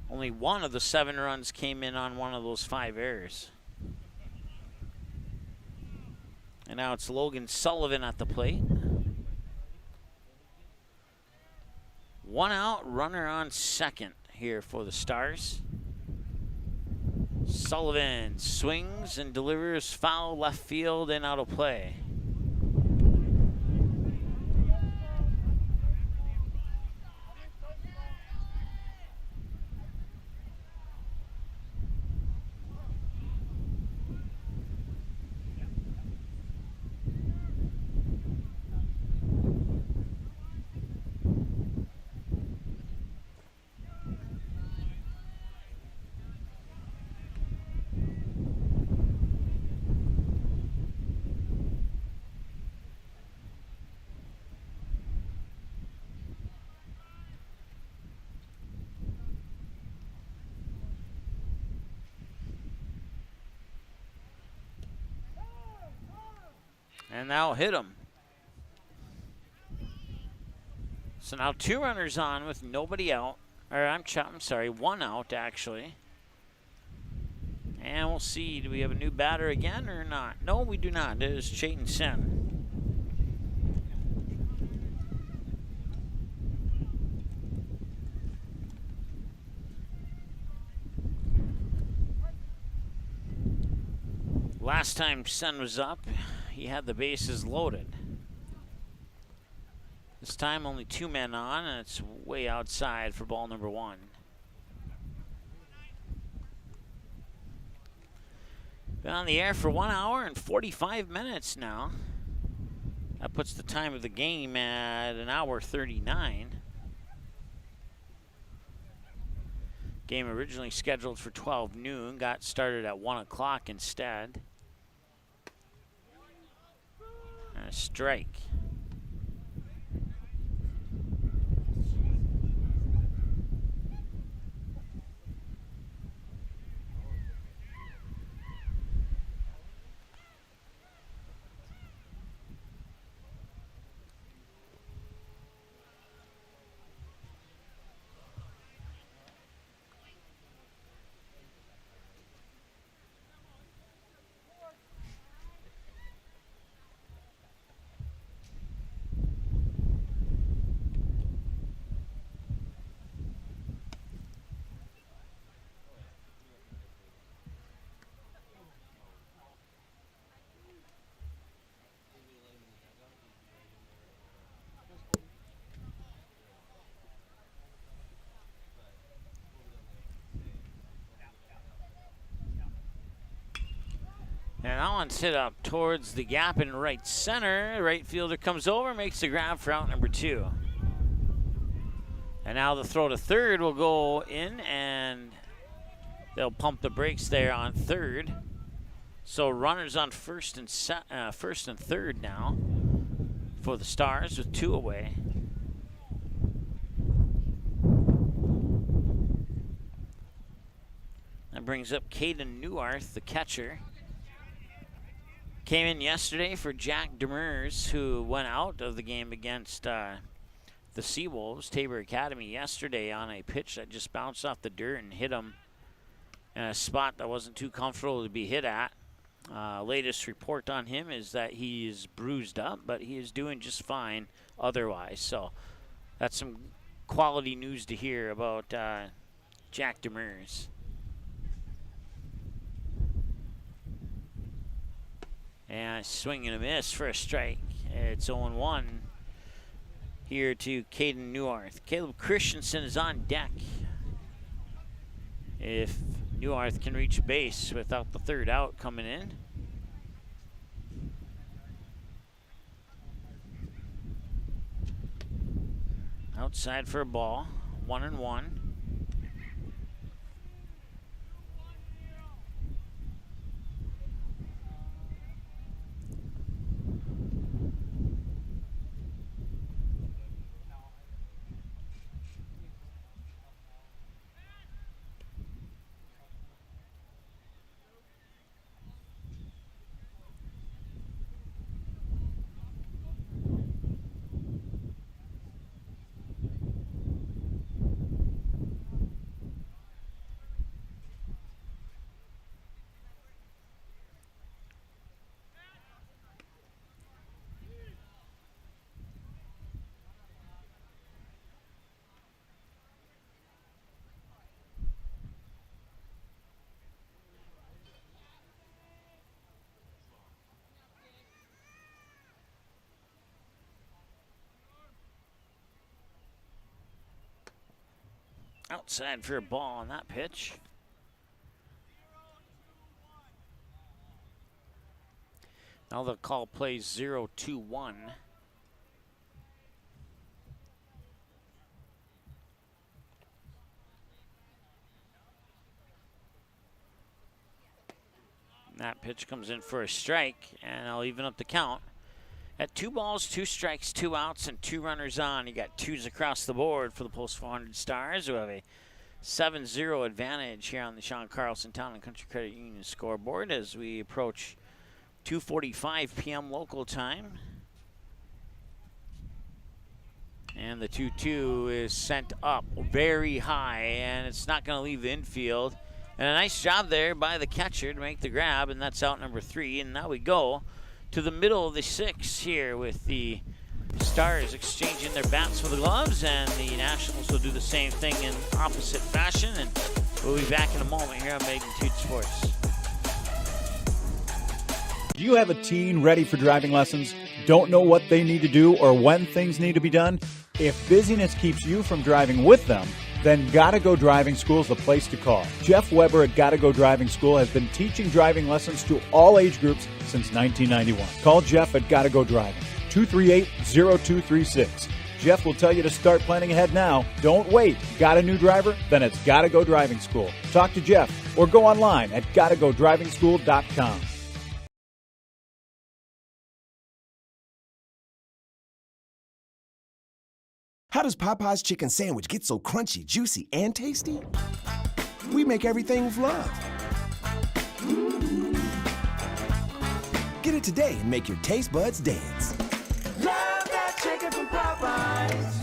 Only one of the 7 runs came in on one of those 5 errors. And now it's Logan Sullivan at the plate. 1 out, runner on second here for the Stars. Sullivan swings and delivers foul left field and out of play. And now hit him. So now 2 runners on with nobody out. Or I'm sorry, 1 out actually. And we'll see, do we have a new batter again or not? No, we do not. It is Chayton Sen. Last time Sen was up, he had the bases loaded. This time only 2 men on, and it's way outside for ball number 1. Been on the air for 1 hour and 45 minutes now. That puts the time of the game at 1:39. Game originally scheduled for 12 noon, got started at 1 o'clock instead. And a strike. And that one's hit up towards the gap in right center. Right fielder comes over, makes the grab for out number 2. And now the throw to third will go in, and they'll pump the brakes there on third. So runners on first and third now for the Stars with 2 away. That brings up Caden Newarth, the catcher. Came in yesterday for Jack Demers, who went out of the game against the Seawolves, Tabor Academy, yesterday on a pitch that just bounced off the dirt and hit him in a spot that wasn't too comfortable to be hit at. Latest report on him is that he is bruised up, but he is doing just fine otherwise. So that's some quality news to hear about Jack Demers. And swing and a miss for a strike. It's 0-1 here to Caden Neuarth. Caleb Christensen is on deck. If Neuarth can reach base without the third out coming in. Outside for a ball, 1-1. Outside for a ball on that pitch. Now the call plays 0-2-1. That pitch comes in for a strike, and I'll even up the count. At 2 balls, 2 strikes, 2 outs, and 2 runners on. You got 2s across the board for the Post 400 Stars, who have a 7-0 advantage here on the Sean Carlson Town and Country Credit Union scoreboard as we approach 2:45 p.m. local time. And the 2-2 is sent up very high, and it's not going to leave the infield. And a nice job there by the catcher to make the grab, and that's out number 3. And now we go to the middle of the 6th here with the Stars exchanging their bats for the gloves, and the Nationals will do the same thing in opposite fashion. And we'll be back in a moment here on Magnitude Sports. Do you have a teen ready for driving lessons? Don't know what they need to do or when things need to be done? If busyness keeps you from driving with them, then Gotta Go Driving School is the place to call. Jeff Weber at Gotta Go Driving School has been teaching driving lessons to all age groups since 1991. Call Jeff at Gotta Go Driving, 238-0236. Jeff will tell you to start planning ahead now. Don't wait. Got a new driver? Then it's Gotta Go Driving School. Talk to Jeff or go online at gottagodrivingschool.com. How does Popeye's chicken sandwich get so crunchy, juicy, and tasty? We make everything with love. Get it today and make your taste buds dance. Love that chicken from Popeyes.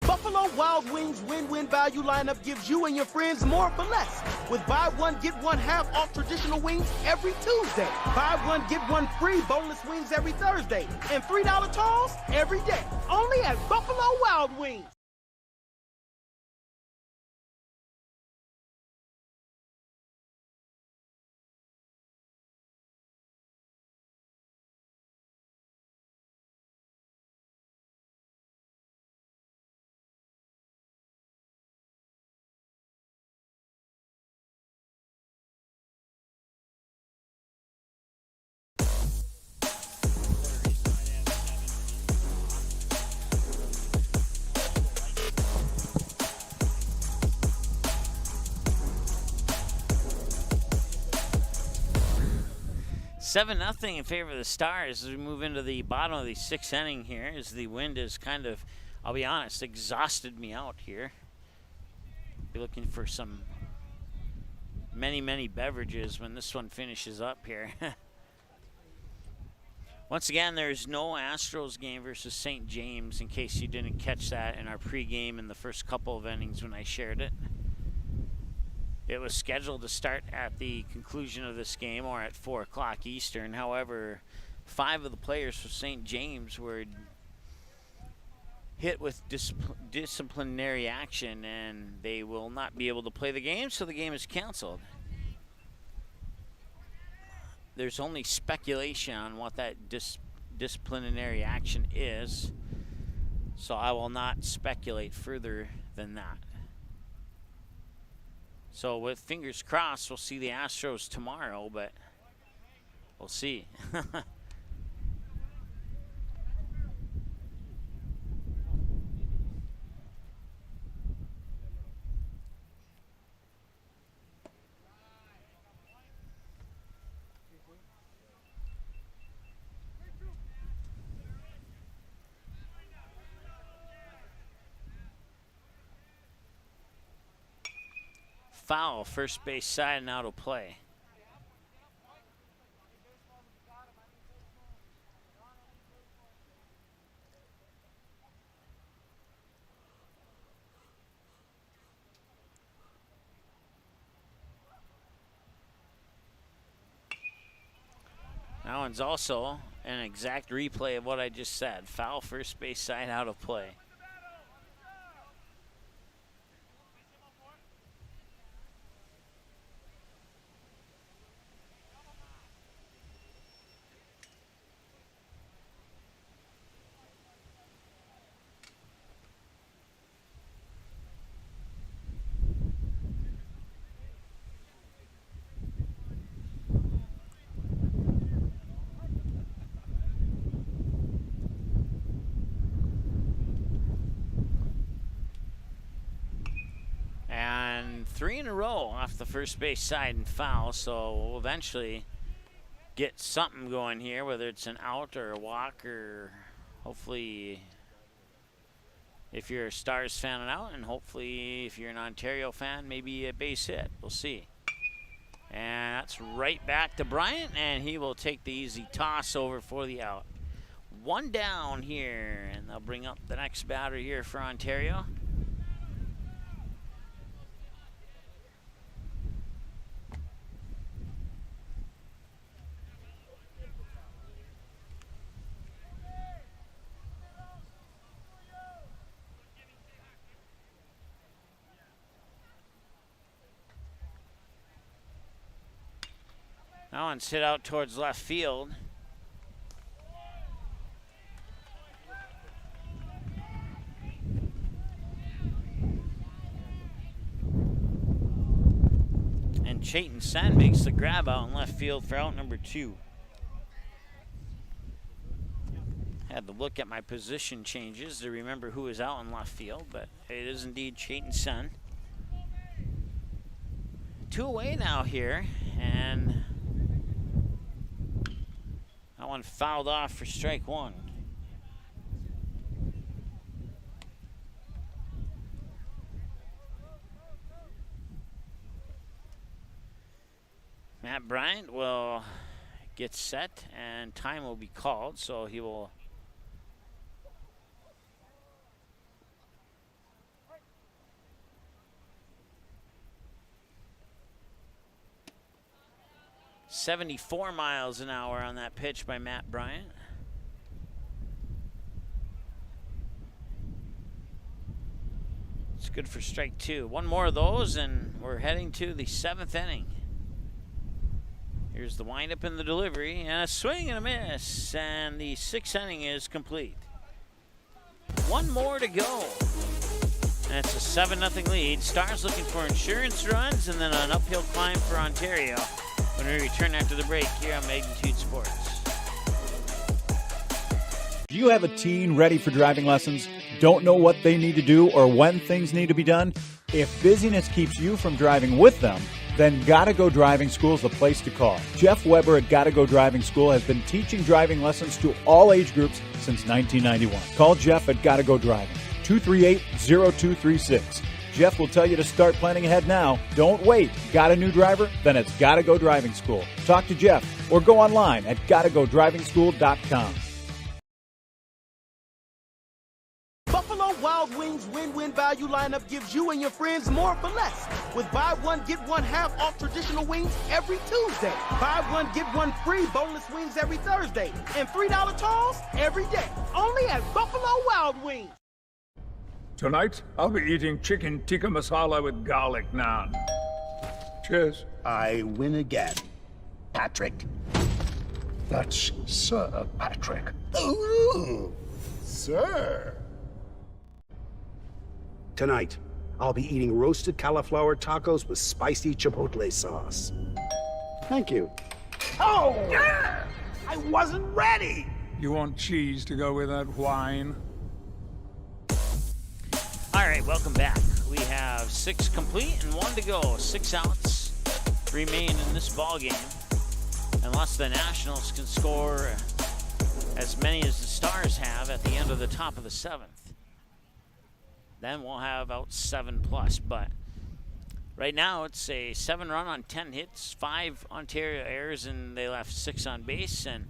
Buffalo Wild Wings win-win value lineup gives you and your friends more for less. With buy one, get one half off traditional wings every Tuesday. Buy one, get one free boneless wings every Thursday. And $3 tolls every day. Only at Buffalo Wild Wings. Seven nothing in favor of the Stars as we move into the bottom of the 6th inning here, as the wind is kind of, I'll be honest, exhausted me out here. Be looking for some many beverages when this one finishes up here. Once again, there's no Astros game versus St. James, in case you didn't catch that in our pregame in the first couple of innings when I shared it. It was scheduled to start at the conclusion of this game, or at 4 o'clock Eastern. However, 5 of the players for St. James were hit with disciplinary action, and they will not be able to play the game, so the game is canceled. There's only speculation on what that disciplinary action is, so I will not speculate further than that. So with fingers crossed, we'll see the Astros tomorrow, but we'll see. Foul, first base side and out of play. That one's also an exact replay of what I just said. Foul, first base side, out of play. And 3 in a row off the first base side and foul, so we'll eventually get something going here, whether it's an out or a walk, or hopefully if you're a Stars fan, an out, and hopefully if you're an Ontario fan, maybe a base hit. We'll see. And that's right back to Bryant, and he will take the easy toss over for the out. 1 down here, and they'll bring up the next batter here for Ontario. That one's hit out towards left field. And Chayton Sen makes the grab out in left field for out number 2. Had to look at my position changes to remember who is out in left field, but it is indeed Chayton Sen. 2 away now here, and that one fouled off for strike 1. Matt Bryant will get set, and time will be called, so he will .74 miles an hour on that pitch by Matt Bryant. It's good for strike 2. 1 more of those, and we're heading to the 7th inning. Here's the windup and the delivery, and a swing and a miss, and the 6th inning is complete. 1 more to go, and it's a 7-0 lead. Stars looking for insurance runs, and then an uphill climb for Ontario when we return after the break here on Magnitude Sports. Do you have a teen ready for driving lessons? Don't know what they need to do or when things need to be done? If busyness keeps you from driving with them, then Gotta Go Driving School is the place to call. Jeff Weber at Gotta Go Driving School has been teaching driving lessons to all age groups since 1991. Call Jeff at Gotta Go Driving, 238-0236. Jeff will tell you to start planning ahead now. Don't wait. Got a new driver? Then it's Gotta Go Driving School. Talk to Jeff or go online at gottagodrivingschool.com. Buffalo Wild Wings win-win value lineup gives you and your friends more for less. With buy one, get one half off traditional wings every Tuesday. Buy one, get one free boneless wings every Thursday. And $3 tolls every day. Only at Buffalo Wild Wings. Tonight, I'll be eating chicken tikka masala with garlic naan. Cheers. I win again. Patrick. That's Sir Patrick. Ooh, sir. Tonight, I'll be eating roasted cauliflower tacos with spicy chipotle sauce. Thank you. Oh! I wasn't ready! You want cheese to go with that wine? All right, welcome back. We have 6 complete and 1 to go. 6 outs remain in this ball game, unless the Nationals can score as many as the Stars have at the end of the top of the 7th. Then we'll have out 7+. But right now it's a 7-run on 10 hits, 5 Ontario errors, and they left 6 on base. And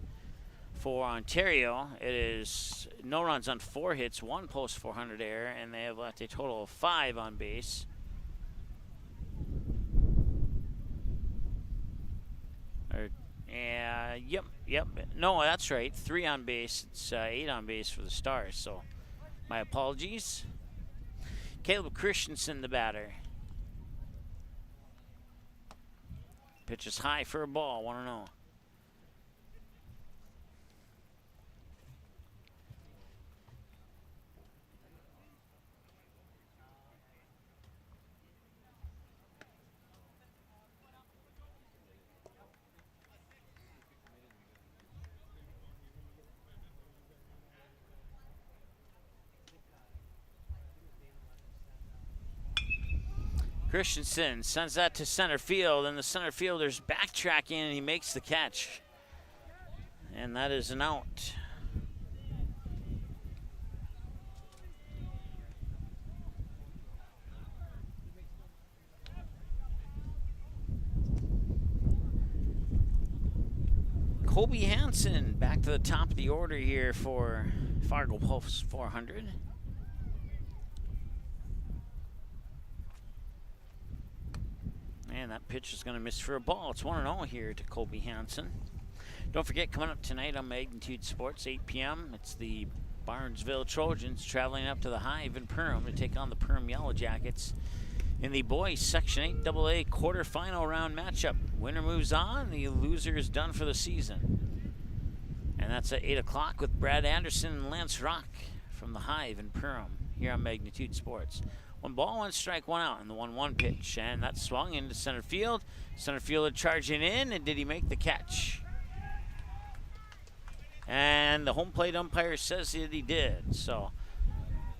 for Ontario, it is no runs on 4 hits, 1 post 400 error, and they have left a total of 5 on base. Yep. No, that's right. 3 on base. It's 8 on base for the Stars. So my apologies. Caleb Christensen, the batter. Pitch is high for a ball. 1-0. Christensen sends that to center field, and the center fielder's backtracking, and he makes the catch. And that is an out. Kobe Hansen back to the top of the order here for Fargo Post 400. And that pitch is going to miss for a ball. It's 1-0 here to Kobe Hansen. Don't forget, coming up tonight on Magnitude Sports, 8 p.m., it's the Barnesville Trojans traveling up to the Hive in Perham to take on the Perham Yellow Jackets in the boys Section 8 AA quarterfinal round matchup. Winner moves on, the loser is done for the season. And that's at 8 o'clock with Brad Anderson and Lance Rock from the Hive in Perham here on Magnitude Sports. 1 ball, 1 strike, 1 out in the 1-1 pitch. And that swung into center field. Center fielder charging in, and did he make the catch? And the home plate umpire says that he did. So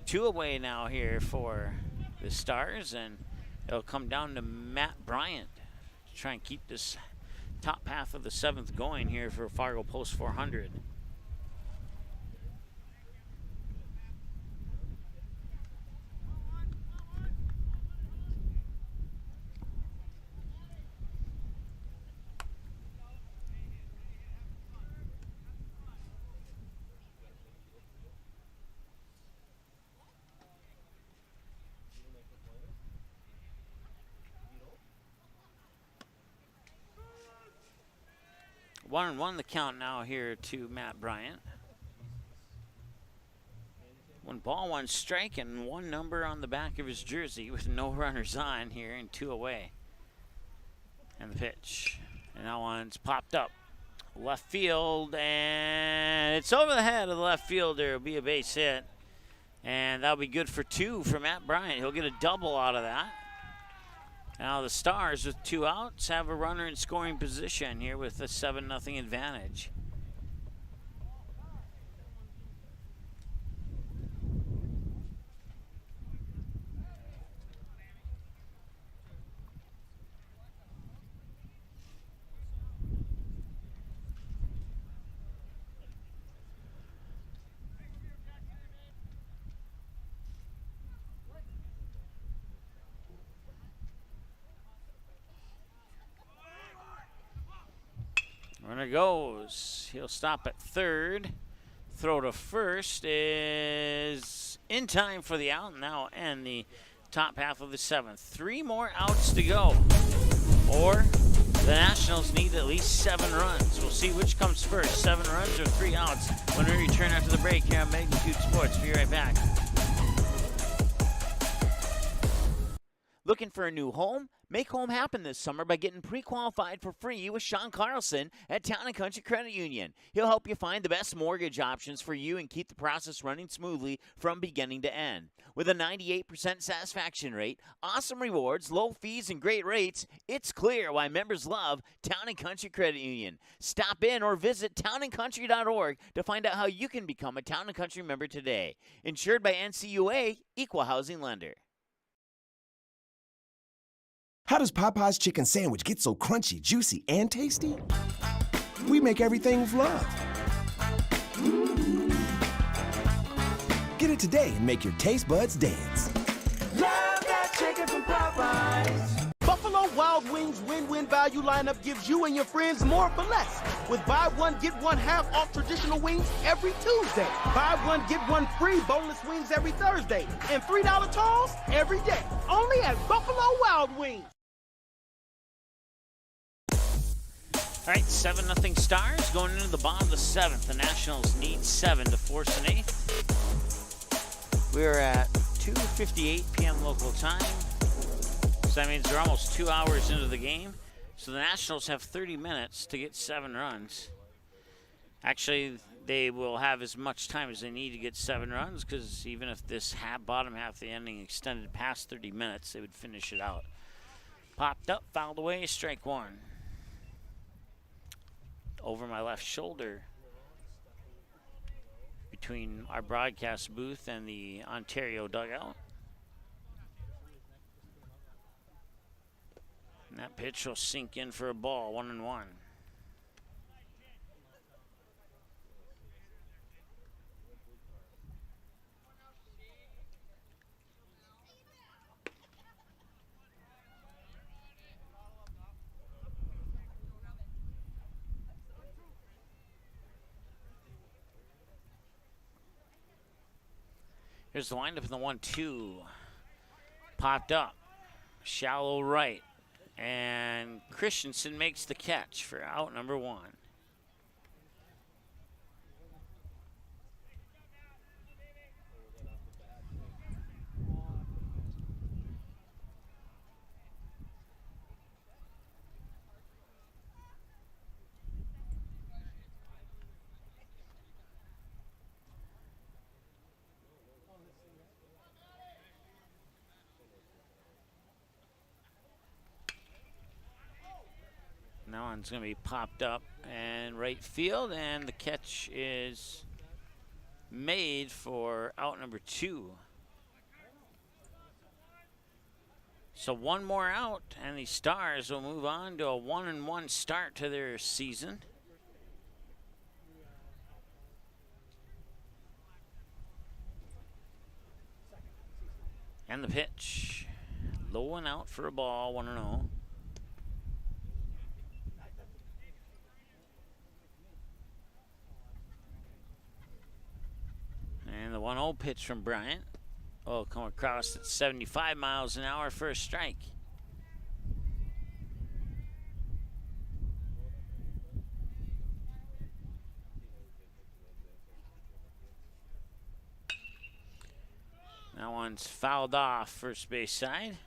2 away now here for the Stars, and it'll come down to Matt Bryant to try and keep this top half of the 7th going here for Fargo Post 400. One and 1 the count now here to Matt Bryant. 1 ball, 1 strike, and 1 number on the back of his jersey with no runners on here and 2 away. And the pitch. And that one's popped up. Left field, and it's over the head of the left fielder. It'll be a base hit. And that'll be good for 2 for Matt Bryant. He'll get a double out of that. Now the Stars, with 2 outs, have a runner in scoring position here with a 7-0 advantage. Runner Runner goes. He'll stop at third. Throw to first is in time for the out, and now end the top half of the seventh. 3 more outs to go. Or the Nationals need at least 7 runs. We'll see which comes first, 7 runs or 3 outs, when we return after the break here on Magnitude Sports. Be right back. Looking for a new home? Make home happen this summer by getting pre-qualified for free with Sean Carlson at Town & Country Credit Union. He'll help you find the best mortgage options for you and keep the process running smoothly from beginning to end. With a 98% satisfaction rate, awesome rewards, low fees, and great rates, it's clear why members love Town & Country Credit Union. Stop in or visit townandcountry.org to find out how you can become a Town & Country member today. Insured by NCUA, Equal Housing Lender. How does Popeye's chicken sandwich get so crunchy, juicy, and tasty? We make everything with love. Get it today and make your taste buds dance. Love that chicken from Popeyes. Buffalo Wild Wings win-win value lineup gives you and your friends more for less. With buy one, get one half off traditional wings every Tuesday. Buy one, get one free boneless wings every Thursday. And $3 tolls every day. Only at Buffalo Wild Wings. All right, 7-0 Stars going into the bottom of the 7th. The Nationals need 7 to force an 8th. We're at 2:58 p.m. local time. So that means they're almost 2 hours into the game. So the Nationals have 30 minutes to get 7 runs. Actually, they will have as much time as they need to get 7 runs, because even if this bottom half of the inning extended past 30 minutes, they would finish it out. Popped up, fouled away, strike 1. Over my left shoulder, between our broadcast booth and the Ontario dugout. And that pitch will sink in for a ball, 1-1. Here's the windup in the 1-2. Popped up. Shallow right. And Christensen makes the catch for out number 1. That one's going to be popped up and right field, and the catch is made for out number 2. So 1 more out, and the Stars will move on to a 1-1 start to their season. And the pitch, low and out for a ball, 1-0. And the 1-0 pitch from Bryant will come across at 75 miles an hour for a strike. That one's fouled off first base side.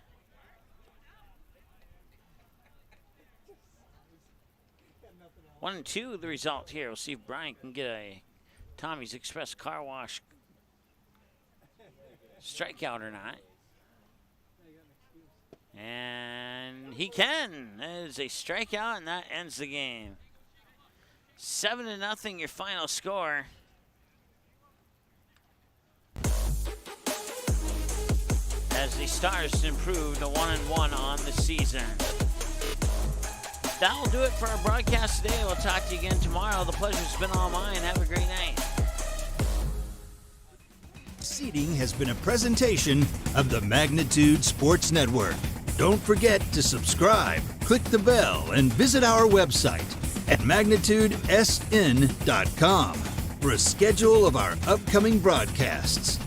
One and 2, the result here. We'll see if Bryant can get a Tommy's Express Car Wash strikeout or not. And he can. That is a strikeout, and that ends the game. 7-0, your final score. As the Stars improve to 1-1 on the season. That'll do it for our broadcast today. We'll talk to you again tomorrow. The pleasure's been all mine. Have a great night. Seating has been a presentation of the Magnitude Sports Network. Don't forget to subscribe, click the bell, and visit our website, at magnitudesn.com for a schedule of our upcoming broadcasts.